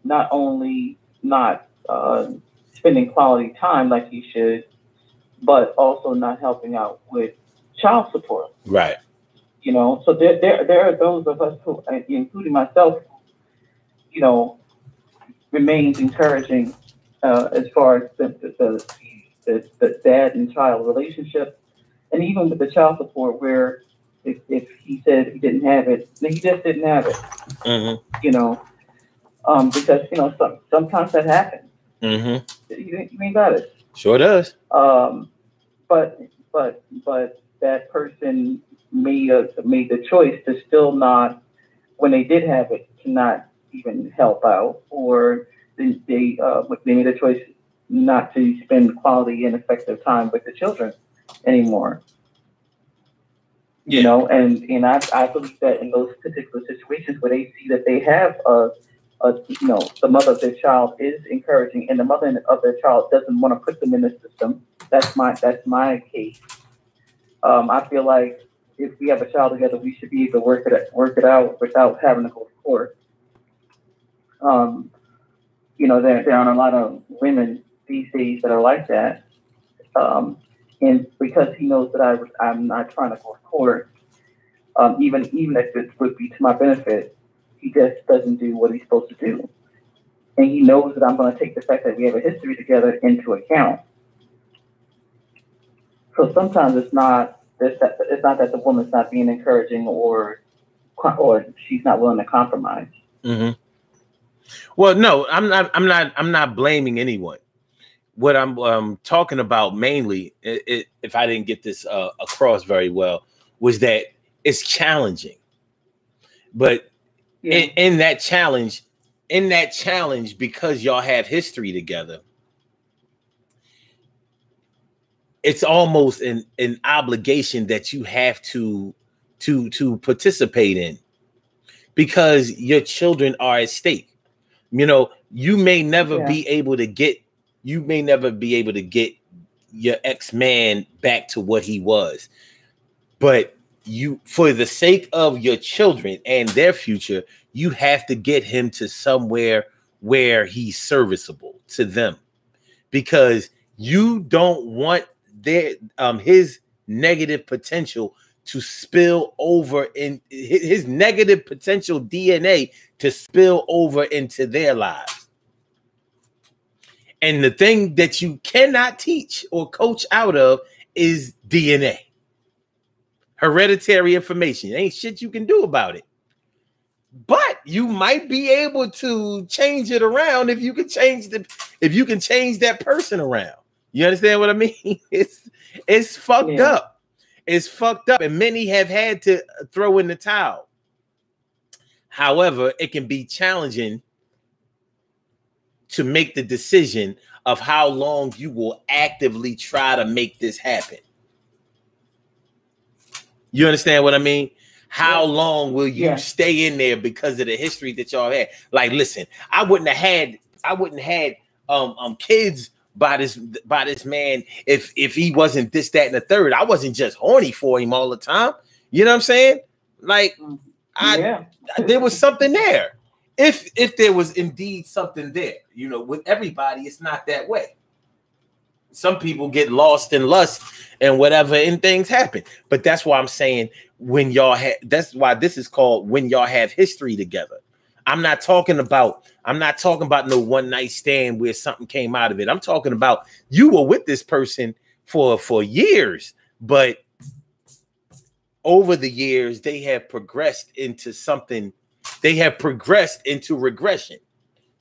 not only not spending quality time like he should, but also not helping out with child support. Right. So there are those of us who, including myself, remains encouraging as far as the dad and child relationship, and even with the child support, where if he said he didn't have it, then he just didn't have it. Mm-hmm. Because sometimes that happens. Mm-hmm. You ain't got it. Sure does. But that person made the choice to still not, when they did have it, to not even help out, or they made a choice not to spend quality and effective time with the children anymore. Yeah. And I believe that in those particular situations where they see that they have the mother of their child is encouraging, and the mother of their child doesn't want to put them in the system. That's my case. I feel like if we have a child together, we should be able to work it out without having to go to court. There are a lot of women these days that are like that. And because he knows that I'm not trying to go to court, even if it would be to my benefit, he just doesn't do what he's supposed to do. And he knows that I'm going to take the fact that we have a history together into account. So sometimes it's not that the woman's not being encouraging or she's not willing to compromise. Mm-hmm. Well, no, I'm not blaming anyone. What I'm talking about mainly, if I didn't get this across very well, was that it's challenging. But in that challenge, because y'all have history together, it's almost an obligation that you have to participate in, because your children are at stake. You may never be able to get your ex-man back to what he was, but for the sake of your children and their future, you have to get him to somewhere where he's serviceable to them, because you don't want his negative potential to spill over in his negative potential DNA to spill over into their lives. And the thing that you cannot teach or coach out of is DNA. Hereditary information. Ain't shit you can do about it. But you might be able to change it around if you can change that person around. You understand what I mean? It's fucked up. It's fucked up, and many have had to throw in the towel. However, it can be challenging to make the decision of how long you will actively try to make this happen. You understand what I mean? How long will you stay in there because of the history that y'all had? Like, listen, I wouldn't have had kids by this man if he wasn't this, that, and the third. I wasn't just horny for him all the time. You know what I'm saying? Like, there was something there. If there was indeed something there, you know, with everybody, it's not that way. Some people get lost in lust and whatever, and things happen. But that's why I'm saying that's why this is called when y'all have history together. I'm not talking about no one night stand where something came out of it. I'm talking about you were with this person for years, but over the years they have progressed into something. They have progressed into regression.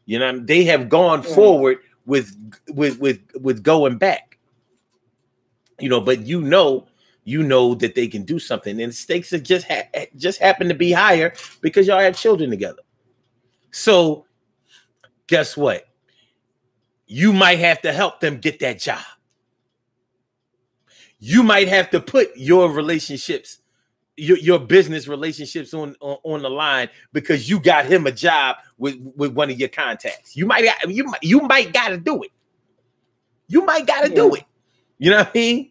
You know, they have gone forward with going back. You know, but you know that they can do something, and the stakes are just happen to be higher because y'all have children together. So guess what? You might have to help them get that job. You might have to put your relationships, your business relationships on the line because you got him a job with one of your contacts. You might got to do it. You might got to do it. You know what I mean?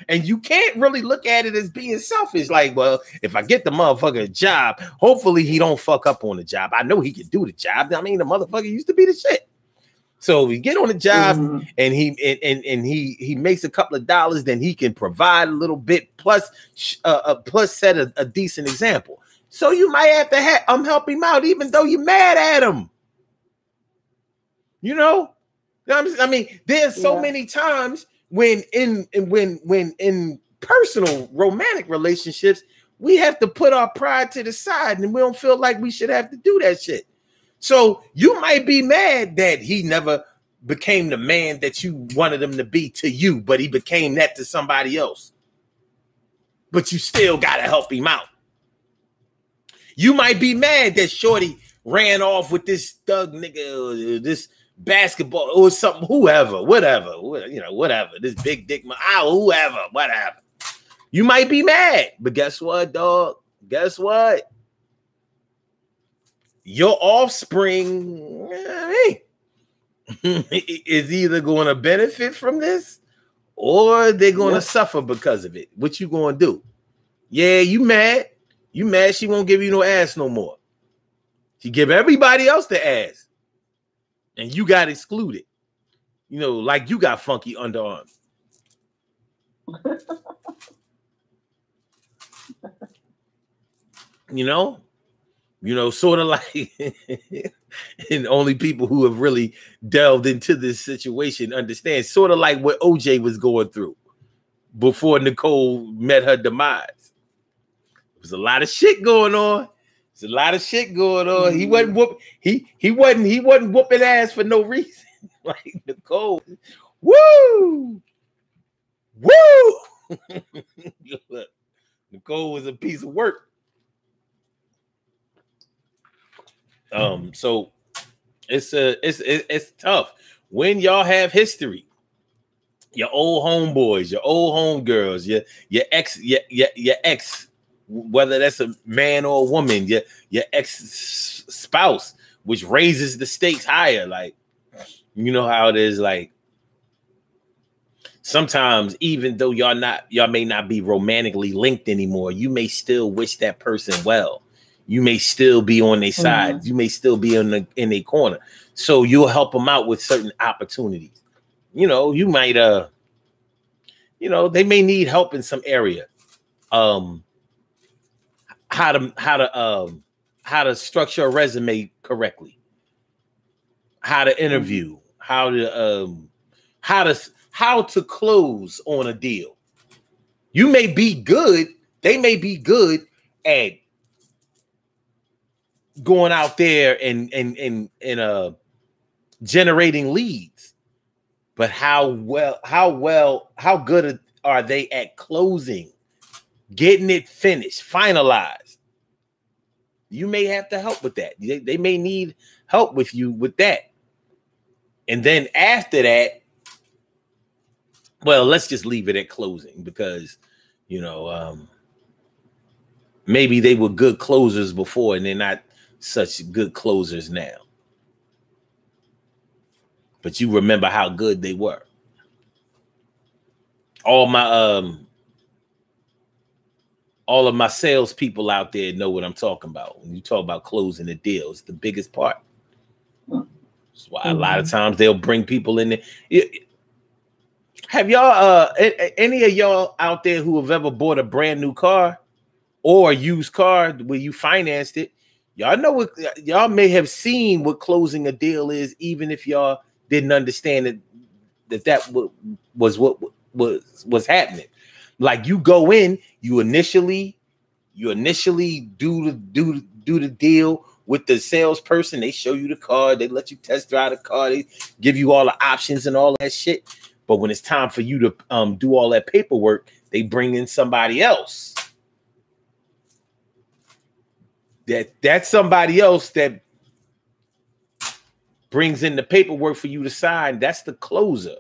And you can't really look at it as being selfish. Like, well, if I get the motherfucker a job, hopefully he don't fuck up on the job. I know he can do the job. I mean, the motherfucker used to be the shit. So we get on the job and he makes a couple of dollars, then he can provide a little bit plus set a decent example. So you might have to help him out, even though you're mad at him. You know, I mean, there's so many times when in personal romantic relationships, we have to put our pride to the side and we don't feel like we should have to do that shit. So you might be mad that he never became the man that you wanted him to be to you, but he became that to somebody else. But you still got to help him out. You might be mad that Shorty ran off with this thug nigga, or this basketball or something, whatever, this big dick, whoever, whatever. You might be mad, but guess what, dog? Guess what? Your offspring is either going to benefit from this or they're going to suffer because of it. What you going to do? Yeah, you mad. You mad she won't give you no ass no more. She give everybody else the ass. And you got excluded. You know, like you got funky underarms. You know, sort of like, and only people who have really delved into this situation understand, sort of like what OJ was going through before Nicole met her demise. There was a lot of shit going on. There's a lot of shit going on. He wasn't whooping ass for no reason. Like Nicole, woo. Nicole was a piece of work. So it's tough when y'all have history. Your old homeboys, your old homegirls, your ex, whether that's a man or a woman, your ex spouse, which raises the stakes higher. Like, you know how it is. Like, sometimes even though y'all may not be romantically linked anymore, you may still wish that person well. You may still be on their side. You may still be in a corner. So you'll help them out with certain opportunities. You know, you might, they may need help in some area. How to structure a resume correctly. How to interview. How to close on a deal. You may be good. They may be good at going out there and generating leads, but how good are they at closing, getting it finished, finalized? You may have to help with that. They may need help with you with that. And then after that, well, let's just leave it at closing because, you know, maybe they were good closers before and they're not such good closers now. But you remember how good they were. All of my salespeople out there know what I'm talking about. When you talk about closing the deal, it's the biggest part. That's why a lot of times they'll bring people in there. Have y'all, any of y'all out there who have ever bought a brand new car or a used car where you financed it? Y'all know what, y'all may have seen what closing a deal is, even if y'all didn't understand that was what was happening. Like you go in, you initially do the deal with the salesperson. They show you the car, they let you test drive the car, they give you all the options and all that shit. But when it's time for you to do all that paperwork, they bring in somebody else. That's somebody else that brings in the paperwork for you to sign. That's the closer.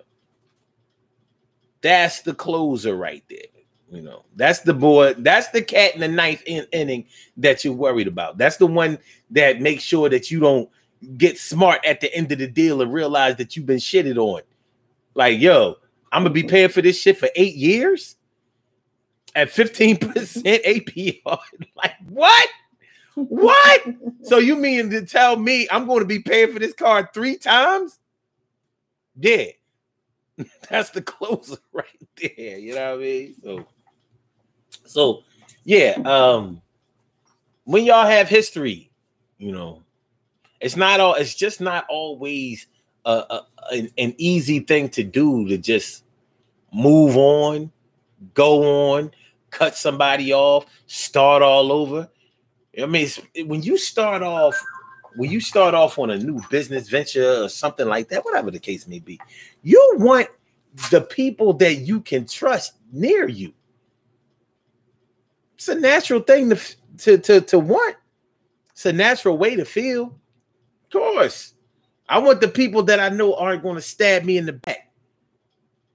That's the closer right there. You know, that's the boy. That's the cat in the ninth inning that you're worried about. That's the one that makes sure that you don't get smart at the end of the deal and realize that you've been shitted on. Like, yo, I'm going to be paying for this shit for 8 years at 15% APR. Like, what? What? So you mean to tell me I'm going to be paying for this car 3 times? Yeah. That's the closer right there. You know what I mean? So yeah. When y'all have history, you know, it's just not always an easy thing to do to just move on, go on, cut somebody off, start all over. I mean, when you start off on a new business venture or something like that, whatever the case may be, you want the people that you can trust near you. It's a natural thing to want. It's a natural way to feel. Of course. I want the people that I know aren't going to stab me in the back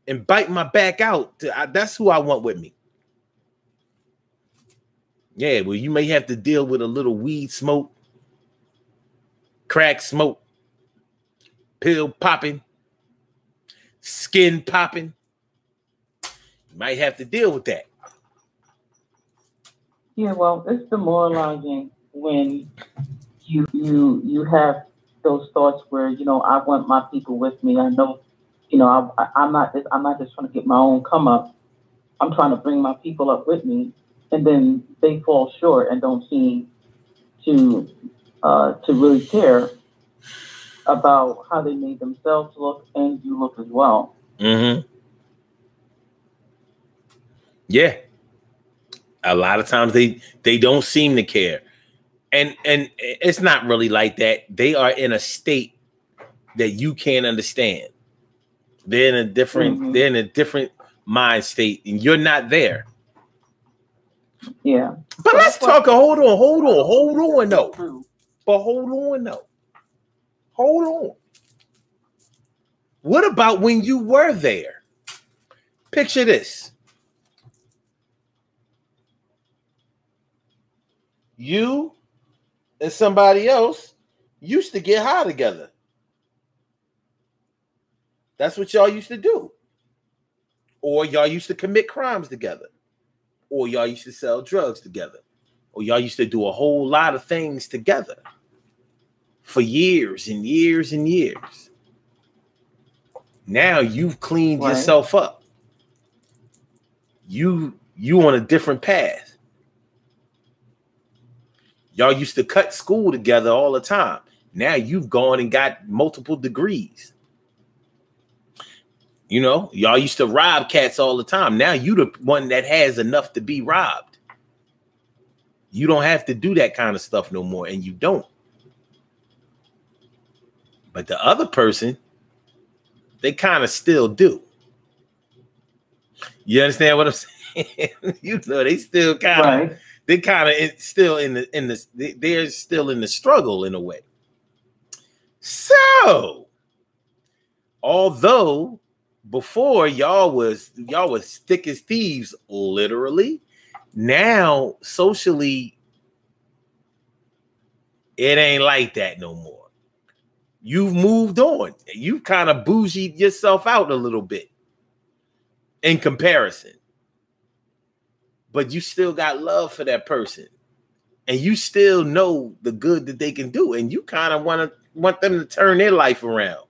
and bite my back out. That's who I want with me. Yeah, well, you may have to deal with a little weed smoke, crack smoke, pill popping, skin popping. You might have to deal with that. Yeah, well, it's demoralizing when you have those thoughts where, you know, I want my people with me. I know, you know, I'm not just trying to get my own come up. I'm trying to bring my people up with me, and then they fall short and don't seem to really care about how they made themselves look and you look as well. Mm-hmm. Yeah. A lot of times they don't seem to care. And it's not really like that. They are in a state that you can't understand. They're in a different mind state, and you're not there. Yeah. But let's talk. Hold on though. But hold on. What about when you were there? Picture this. You and somebody else used to get high together. That's what y'all used to do. Or y'all used to commit crimes together. Or y'all used to sell drugs together. Or y'all used to do a whole lot of things together for years and years and years. Now you've cleaned yourself up. You on a different path. Y'all used to cut school together all the time. Now you've gone and got multiple degrees. You know, y'all used to rob cats all the time. Now you the one that has enough to be robbed. You don't have to do that kind of stuff no more, and you don't. But the other person, they kind of still do. You understand what I'm saying? You know, they still kind of, they kind of still they're still in the struggle in a way. So, although before y'all was thick as thieves, literally, now socially, it ain't like that no more. You've moved on. You kind of bougied yourself out a little bit in comparison. But you still got love for that person. And you still know the good that they can do. And you kind of want them to turn their life around.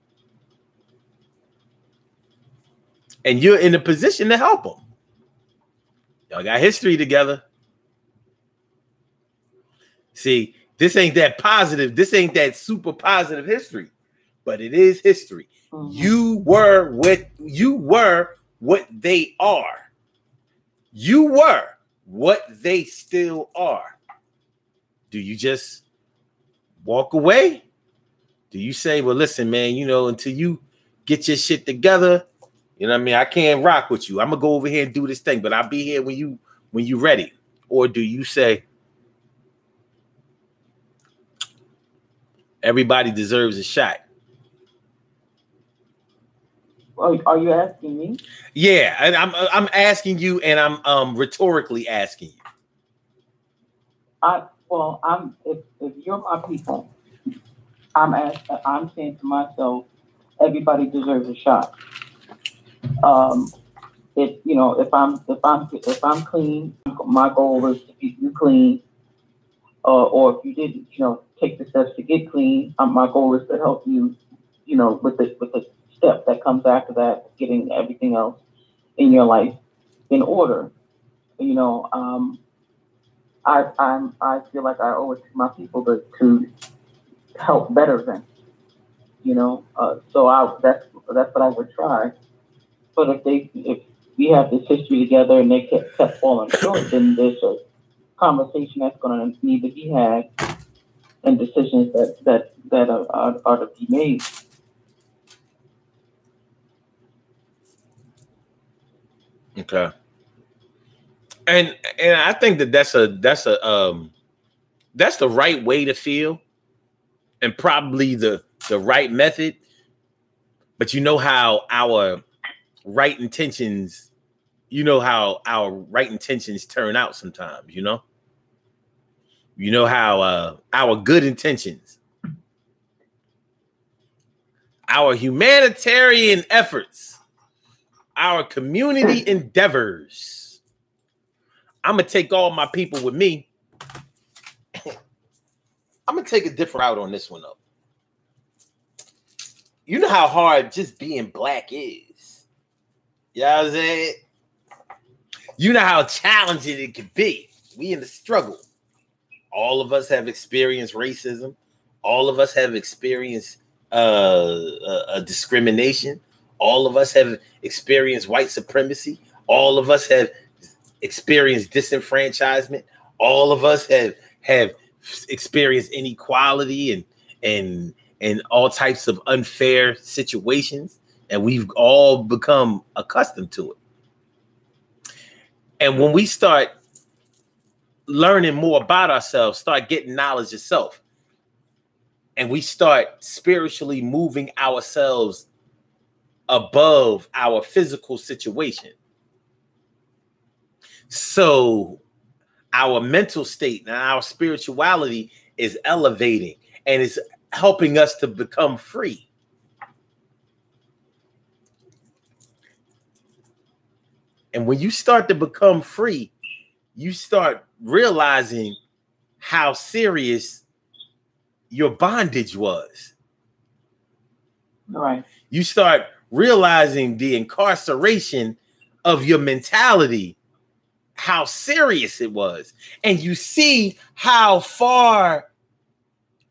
And you're in a position to help them. Y'all got history together. See, this ain't that positive. This ain't that super positive history, but it is history. Mm-hmm. You were what they are. You were what they still are. Do you just walk away? Do you say, well, listen, man, you know, until you get your shit together, you know what I mean? I can't rock with you. I'm gonna go over here and do this thing, but I'll be here when you ready. Or do you say, everybody deserves a shot? Are you asking me? Yeah, and I'm asking you, and I'm rhetorically asking you. If you're my people, I'm saying to myself, everybody deserves a shot. If I'm clean, my goal is to get you clean. Or if you didn't, take the steps to get clean, my goal is to help you, with the step that comes after that, getting everything else in your life in order. I feel like I owe it to my people to help better them. So that's what I would try. But if we have this history together and they kept falling short, then there's a conversation that's going to need to be had and decisions that are to be made. Okay. And I think that's the right way to feel, and probably the right method. But you know how our right intentions turn out sometimes, you know how our good intentions, our humanitarian efforts, our community endeavors. I'm going to take all my people with me. I'm going to take a different route on this one, though. You know how hard just being black is. You know what I'm saying? You know how challenging it can be. We in the struggle. All of us have experienced racism. All of us have experienced a discrimination. All of us have experienced white supremacy. All of us have experienced disenfranchisement. All of us have experienced inequality and all types of unfair situations. And we've all become accustomed to it. And when we start learning more about ourselves, start getting knowledge of self, and we start spiritually moving ourselves above our physical situation. So our mental state and our spirituality is elevating and it's helping us to become free. And when you start to become free, you start realizing how serious your bondage was. Right. You start realizing the incarceration of your mentality, how serious it was. And you see how far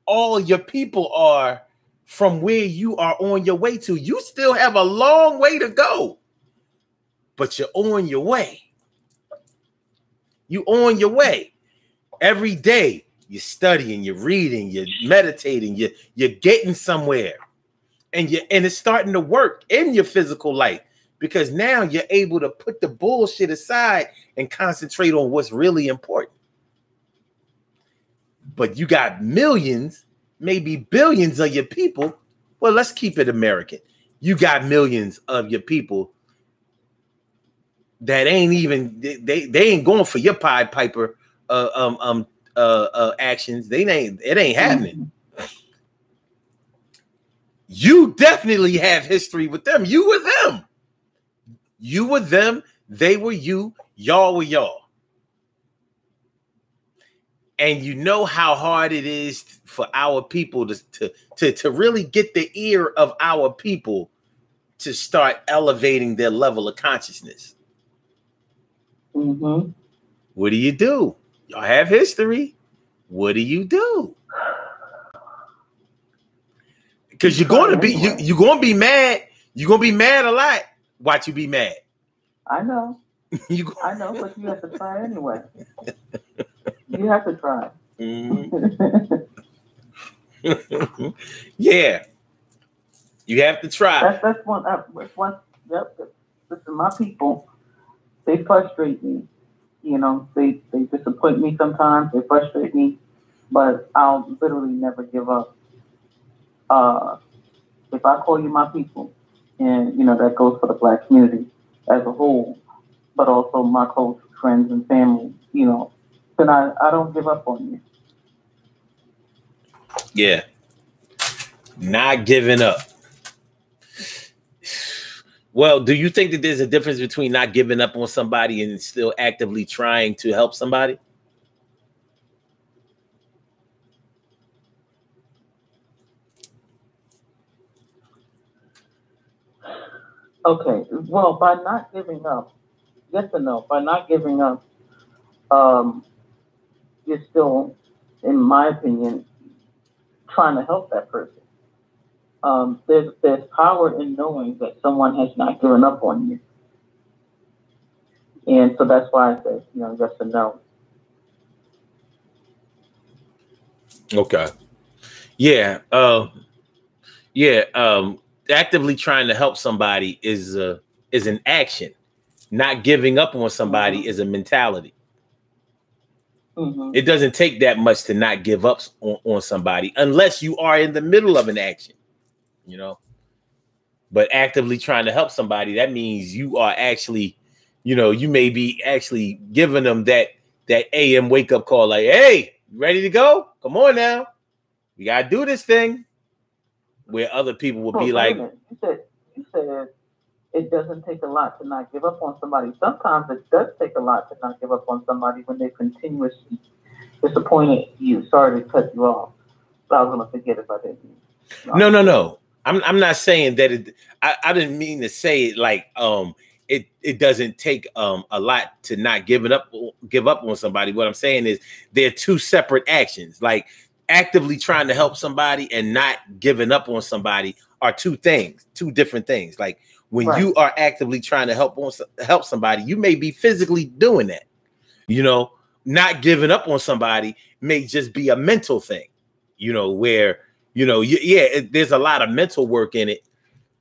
all your people are from where you are on your way to. You still have a long way to go, but you're on your way. You on your way. Every day you're studying, you're reading, you're meditating, you're getting somewhere. and it's starting to work in your physical life, because now you're able to put the bullshit aside and concentrate on what's really important. But you got millions, maybe billions of your people. Well, let's keep it American. You got millions of your people that ain't even, they ain't going for your Pied Piper actions. It ain't happening. You definitely have history with them. You were them. You were them. They were you. Y'all were y'all. And you know how hard it is for our people to really get the ear of our people to start elevating their level of consciousness. Mm-hmm. What do you do? Y'all have history. What do you do? Because you're going to be you're going to be mad. You're going to be mad a lot. Watch you be mad. I know. I know, but you have to try anyway. You have to try. Mm-hmm. Yeah. You have to try. That's one. Yep. Listen, my people, they frustrate me. You know, they disappoint me sometimes. They frustrate me, but I'll literally never give up. If I call you my people, and you know that goes for the Black community as a whole, but also my close friends and family, you know, then I don't give up on you. Yeah. Not giving up. Well, do you think that there's a difference between not giving up on somebody and still actively trying to help somebody? Okay. Well, by not giving up, yes and no. By not giving up, you're still, in my opinion, trying to help that person. There's power in knowing that someone has not given up on you. And so that's why I said, you know, yes and no. Okay. Yeah. Actively trying to help somebody is an action. Not giving up on somebody is a mentality. Mm-hmm. It doesn't take that much to not give up on somebody unless you are in the middle of an action, you know. But actively trying to help somebody, that means you are actually, you know, you may be actually giving them that AM wake up call, like, hey, ready to go? Come on now. We got to do this thing. Where other people will be like, you said it doesn't take a lot to not give up on somebody. Sometimes it does take a lot to not give up on somebody when they continuously disappointed you. Sorry to cut you off, but I was going to forget if I didn't. No. I'm not saying that I didn't mean to say it like it doesn't take a lot to not give up on somebody. What I'm saying is they're two separate actions. Like actively trying to help somebody and not giving up on somebody are two different things. Like when you are actively trying to help somebody, you may be physically doing that. You know, not giving up on somebody may just be a mental thing, you know, where, you know, there's a lot of mental work in it.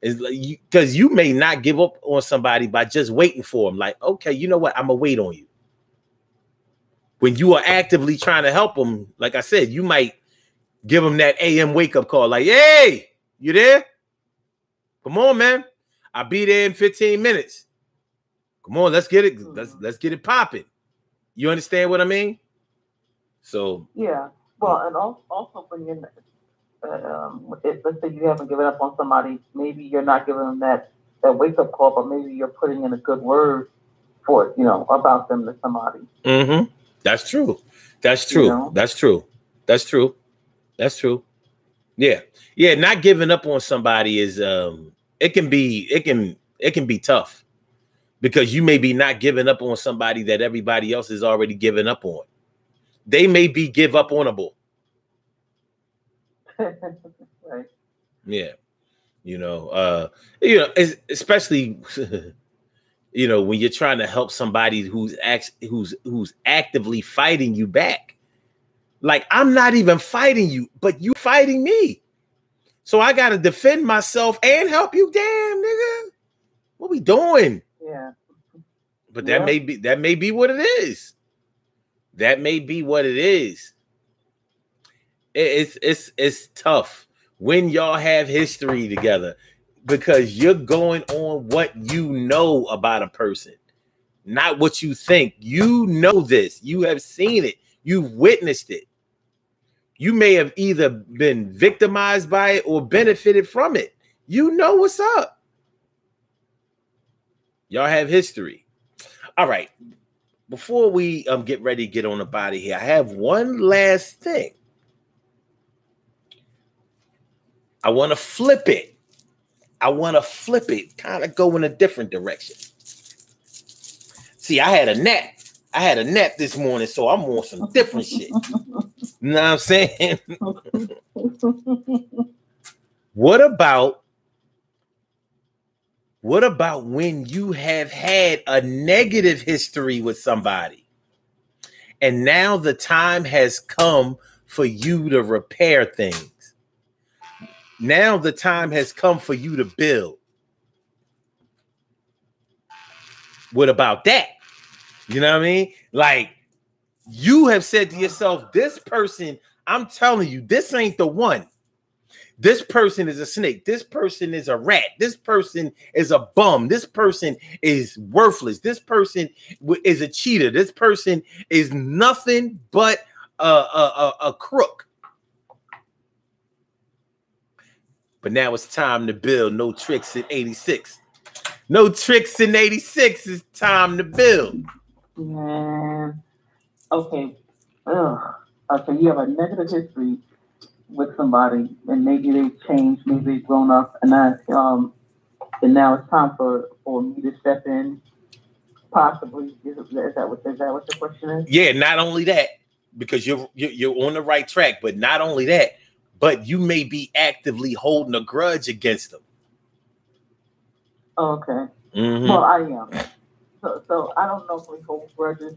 Is because you may not give up on somebody by just waiting for them. Like, okay, you know what? I'm going to wait on you. When you are actively trying to help them, like I said, you might give them that AM wake up call. Like, hey, you there? Come on, man. I'll be there in 15 minutes. Come on, let's get it. Let's get it popping. You understand what I mean? So yeah. Well, and also when you're let's say you haven't given up on somebody, maybe you're not giving them that wake up call, but maybe you're putting in a good word for it, you know, about them to somebody. Mm-hmm. That's true. You know? That's true. Yeah. Not giving up on somebody is it can be tough because you may be not giving up on somebody that everybody else is already giving up on. They may be give up onable. Right. Yeah. You know, especially you know, when you're trying to help somebody who's actively fighting you back. Like, I'm not even fighting you, but you fighting me. So I got to defend myself and help you. Damn, nigga. What we doing? Yeah. But that may be what it is. That may be what it is. It's tough when y'all have history together because you're going on what you know about a person, not what you think. You know this. You have seen it. You've witnessed it. You may have either been victimized by it or benefited from it. You know what's up. Y'all have history. All right. Before we get ready to get on the body here, I have one last thing. I want to flip it. Kind of go in a different direction. See, I had a nap this morning, so I'm on some different shit. You know what I'm saying? What about when you have had a negative history with somebody and now the time has come for you to repair things? Now the time has come for you to build. What about that? You know what I mean? Like, you have said to yourself, this person, I'm telling you, this ain't the one. This person is a snake. This person is a rat. This person is a bum. This person is worthless. This person is a cheater. This person is nothing but a crook. But now it's time to build. No tricks in 86. No tricks in 86. It's time to build. Man. Okay. So you have a negative history with somebody, and maybe they've changed, maybe they've grown up, and now it's time for me to step in. Possibly. Is that what your question is? Yeah. Not only that, because you're on the right track, but not only that, but you may be actively holding a grudge against them. Okay. Mm-hmm. Well, I am. So I don't know if we hold grudges,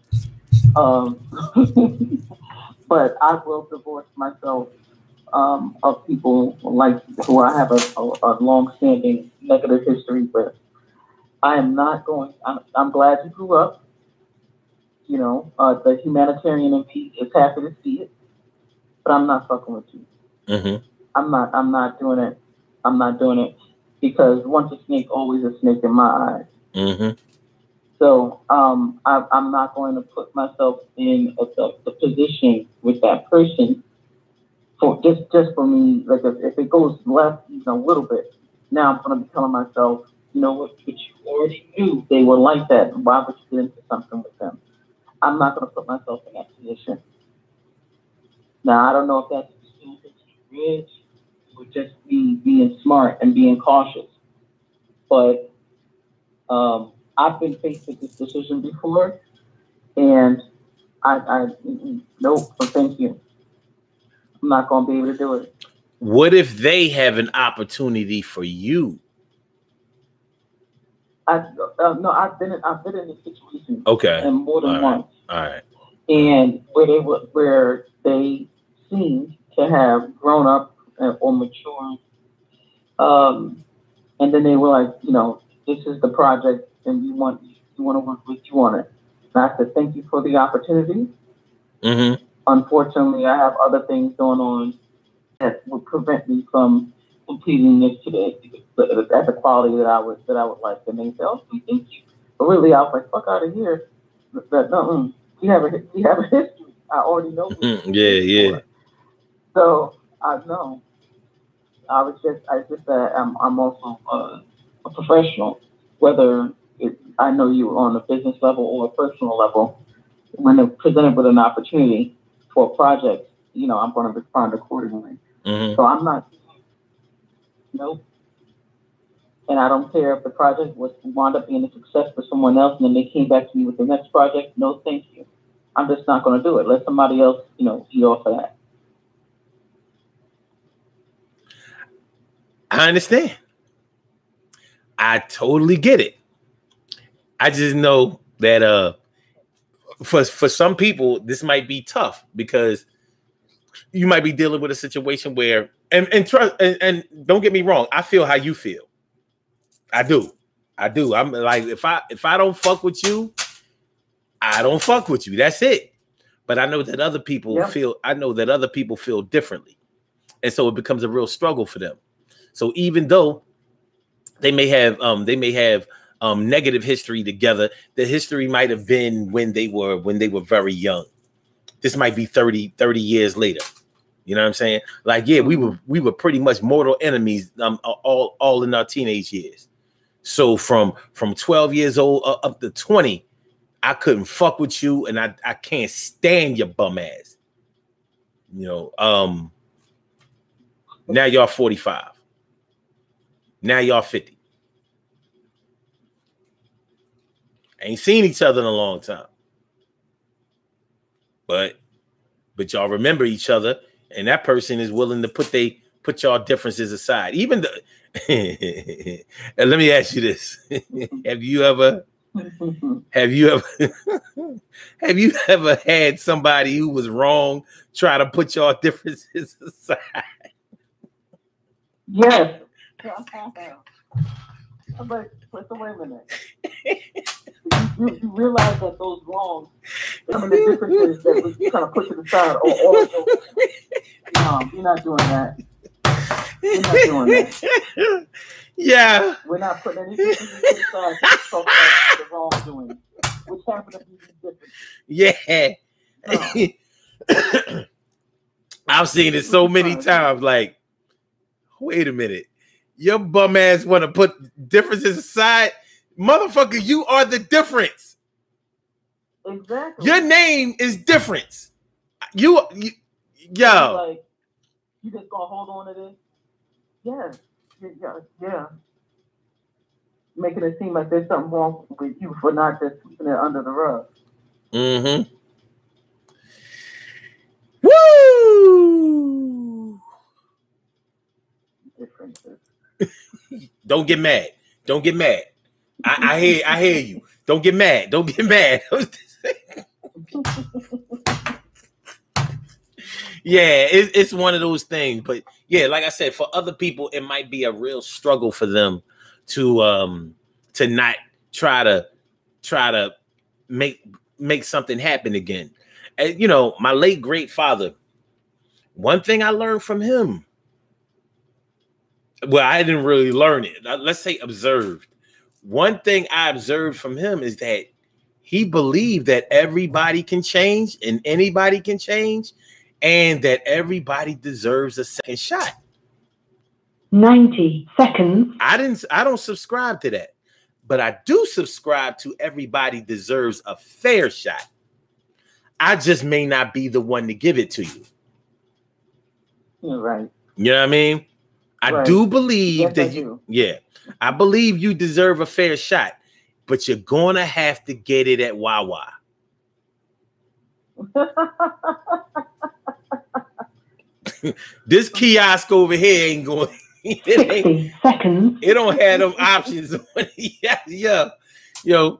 but I will divorce myself of people like who I have a long-standing negative history with. I am not going. I'm glad you grew up. You know, the humanitarian in me is happy to see it, but I'm not fucking with you. Mm-hmm. I'm not doing it. I'm not doing it because once a snake, always a snake in my eyes. Mm-hmm. So I'm not going to put myself in the position with that person for just for me. Like if it goes left even a little bit, now I'm going to be telling myself, you know what, but you already knew they were like that. Why would you get into something with them? I'm not going to put myself in that position. Now I don't know if that's stupid, rich, or just me being smart and being cautious, but I've been faced with this decision before, and nope, thank you. I'm not going to be able to do it. What if they have an opportunity for you? No, I've been in this situation. Okay. And more than once. All right. And where they seem to have grown up or matured, and then they were like, you know, this is the project, and you want to work with you on it. And I said, thank you for the opportunity. Mm-hmm. Unfortunately, I have other things going on that would prevent me from completing this today at the quality that I would like. And they say, "Oh, thank you." But really, I was like, "Fuck out of here!" No, we have a history. I already know. Yeah. So I know. I just I'm also a professional. Whether I know you on a business level or a personal level, when they're presented with an opportunity for a project, you know, I'm going to respond accordingly. Mm-hmm. So I'm not. Nope. And I don't care if the project was wound up being a success for someone else, and then they came back to me with the next project. No, thank you. I'm just not going to do it. Let somebody else, you know, eat off of that. I understand. I totally get it. I just know that for some people this might be tough because you might be dealing with a situation where, and trust, and don't get me wrong, I feel how you feel. I do. I'm like, if I don't fuck with you, I don't fuck with you. That's it. But I know that other people feel. I know that other people feel differently, and so it becomes a real struggle for them. So even though they may have negative history together, the history might have been when they were very young. This might be 30 years later. You know what I'm saying? Like, yeah, we were pretty much mortal enemies all in our teenage years. So from 12 years old up to 20, I couldn't fuck with you, and I can't stand your bum ass. You know, now y'all 45. Now y'all 50. Ain't seen each other in a long time. But y'all remember each other, and that person is willing to put y'all differences aside. Even the and let me ask you this. Have you ever had somebody who was wrong try to put y'all differences aside? Yes. But wait a minute. You realize that those wrongs, some of the differences that was kind of put to the side, all of those. No, you're not doing that. You're not doing that. Yeah. We're not putting anything to the side to talk about the wrongdoing, which happened to be different. Yeah. No. I've seen it so many times. Like, wait a minute. Your bum ass want to put differences aside? Motherfucker, you are the difference. Exactly. Your name is difference. Yo. Like, you just gonna hold on to this? Yeah. Making it seem like there's something wrong with you for not just keeping it under the rug. Mm-hmm. Woo! Differences. Don't get mad. Don't get mad. I hear you. Don't get mad. Don't get mad. Yeah, it's one of those things. But yeah, like I said, for other people, it might be a real struggle for them to not try to make something happen again. And you know, my late great father, one thing I learned from him, well, I didn't really learn it. Let's say observed. One thing I observed from him is that he believed that everybody can change and anybody can change, and that everybody deserves a second shot. 90 seconds. I don't subscribe to that, but I do subscribe to everybody deserves a fair shot. I just may not be the one to give it to you. You're right. You know what I mean? I do believe that I believe you deserve a fair shot, but you're gonna have to get it at Wawa. This kiosk over here ain't going. 60 seconds. It don't have them options. Yeah. Yo,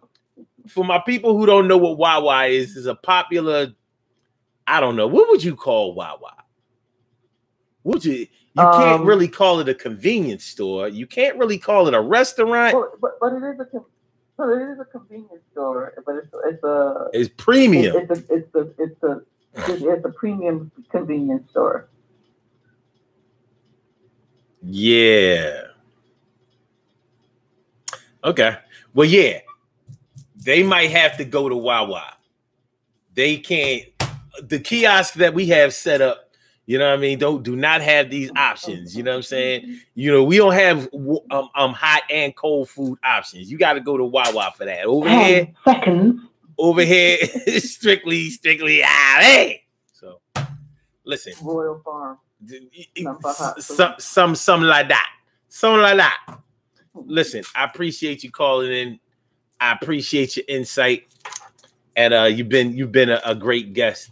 for my people who don't know what Wawa is a popular, I don't know, what would you call Wawa? Would you? You can't really call it a convenience store. You can't really call it a restaurant. Well, but it is a convenience store. But it's premium. It's a premium convenience store. Yeah. Okay. Well, yeah. They might have to go to Wawa. They can't. The kiosk that we have set up, you know what I mean? Do not have these options. You know what I'm saying? You know, we don't have hot and cold food options. You got to go to Wawa for that. Over here, seconds. Over here, strictly. Hey. So, listen. Royal Farm. Something like that. Something like that. Listen, I appreciate you calling in. I appreciate your insight, and you've been a great guest.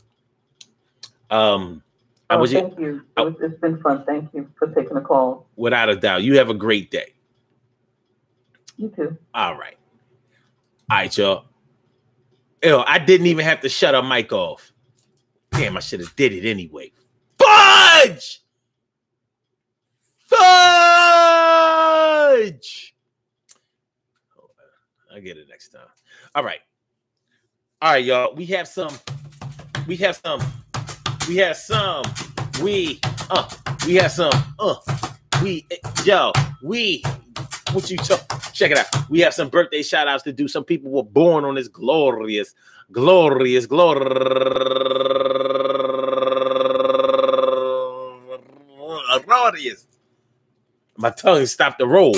Thank you. It's been fun. Thank you for taking the call. Without a doubt. You have a great day. You too. All right. All right, y'all. Ew, I didn't even have to shut our mic off. Damn, I should have did it anyway. Fudge! Fudge! I'll get it next time. All right. All right, y'all. We have some. What you talk? Check it out. We have some birthday shout outs to do. Some people were born on this glorious. My tongue stopped to roll.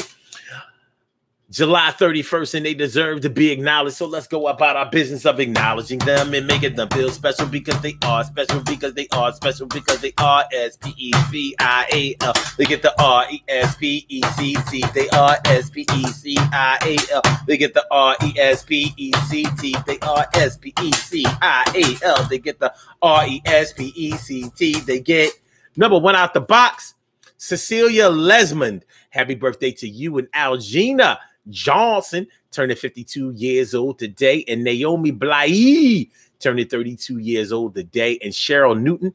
July 31st, and they deserve to be acknowledged. So let's go about our business of acknowledging them and making them feel special because they are special, because they are special, because they are S-P-E-C-I-A-L. They get the R-E-S-P-E-C-T. They are S-P-E-C-I-A-L. They get the R-E-S-P-E-C-T. They are S-P-E-C-I-A-L. They get the R-E-S-P-E-C-T. They get number one out the box, Cecilia Lesmond. Happy birthday to you and Algina Johnson, turning 52 years old today, and Naomi Bly, turning 32 years old today, and Cheryl Newton,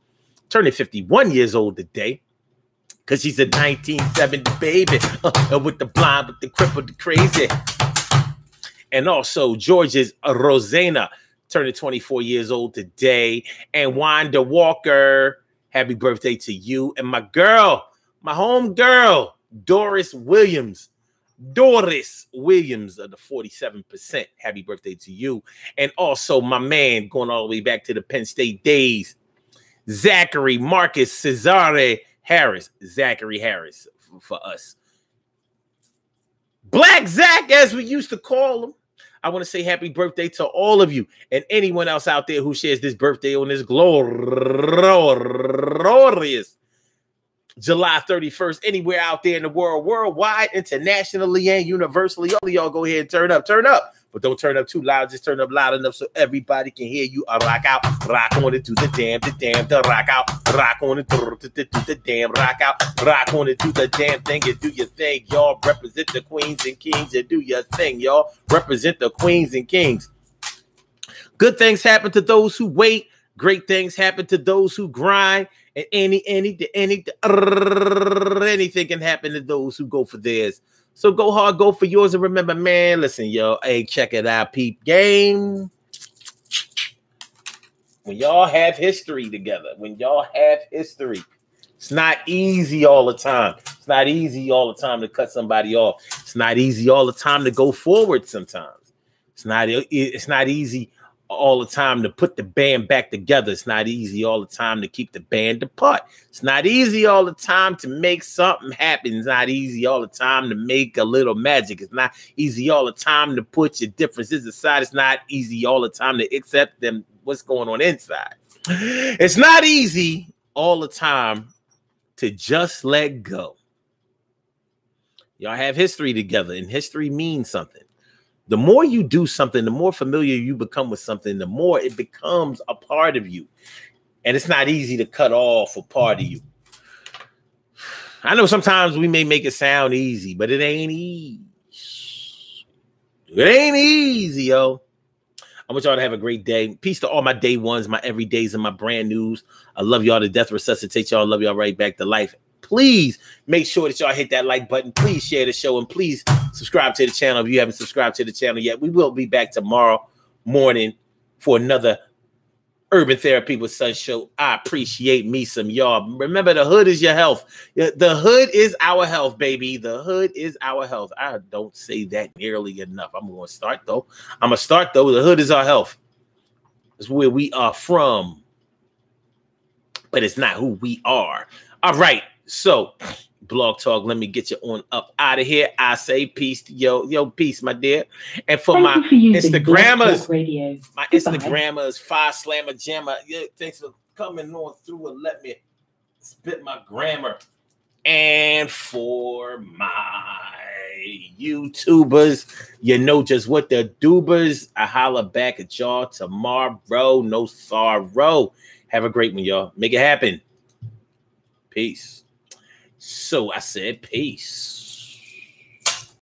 turning 51 years old today, because she's a 1970 baby, with the blind, with the crippled, the crazy. And also George's Rosanna, turning 24 years old today, and Wanda Walker, happy birthday to you, and my girl, my home girl, Doris Williams of the 47%. Happy birthday to you. And also my man going all the way back to the Penn State days, Zachary Marcus Cesare Harris. Zachary Harris for us. Black Zach, as we used to call him. I want to say happy birthday to all of you and anyone else out there who shares this birthday on this glorious July 31st, anywhere out there in the world, worldwide, internationally, and universally. All of y'all go ahead and turn up. But don't turn up too loud. Just turn up loud enough so everybody can hear you. Rock out, rock on it, do the damn, the rock out, rock on it, do the damn, rock out, rock on it, do the damn thing, and do your thing, y'all. Represent the queens and kings and do your thing, y'all. Represent the queens and kings. Good things happen to those who wait. Great things happen to those who grind. And anything can happen to those who go for theirs. So go hard, go for yours. And remember, man, listen, yo, hey, check it out, peep game. When y'all have history together, it's not easy all the time. It's not easy all the time to cut somebody off. It's not easy all the time to go forward sometimes. It's not easy all the time to put the band back together. It's not easy all the time to keep the band apart. It's not easy all the time to make something happen. It's not easy all the time to make a little magic. It's not easy all the time to put your differences aside. It's not easy all the time to accept them, what's going on inside. It's not easy all the time to just let go. Y'all have history together, and history means something. The more you do something, the more familiar you become with something, the more it becomes a part of you. And it's not easy to cut off a part of you. I know sometimes we may make it sound easy, but it ain't easy. It ain't easy, yo. I want y'all to have a great day. Peace to all my day ones, my everydays, and my brand news. I love y'all to death. Resuscitate y'all. Love y'all right back to life. Please make sure that y'all hit that like button. Please share the show, and please subscribe to the channel if you haven't subscribed to the channel yet. We will be back tomorrow morning for another Urban Therapy with Sun show. I appreciate me some y'all. Remember, the hood is your health. The hood is our health, baby. The hood is our health. I don't say that nearly enough. I'm going to start, though. The hood is our health. It's where we are from, but it's not who we are. All right. So, Blog Talk, let me get you on up out of here. I say peace to yo, peace, my dear. And for my Instagrammers, Fire Slammer Jammer, thanks for coming on through and let me spit my grammar. And for my YouTubers, you know just what the doobers. I holler back at y'all tomorrow. No sorrow. Have a great one, y'all. Make it happen. Peace. So I said peace.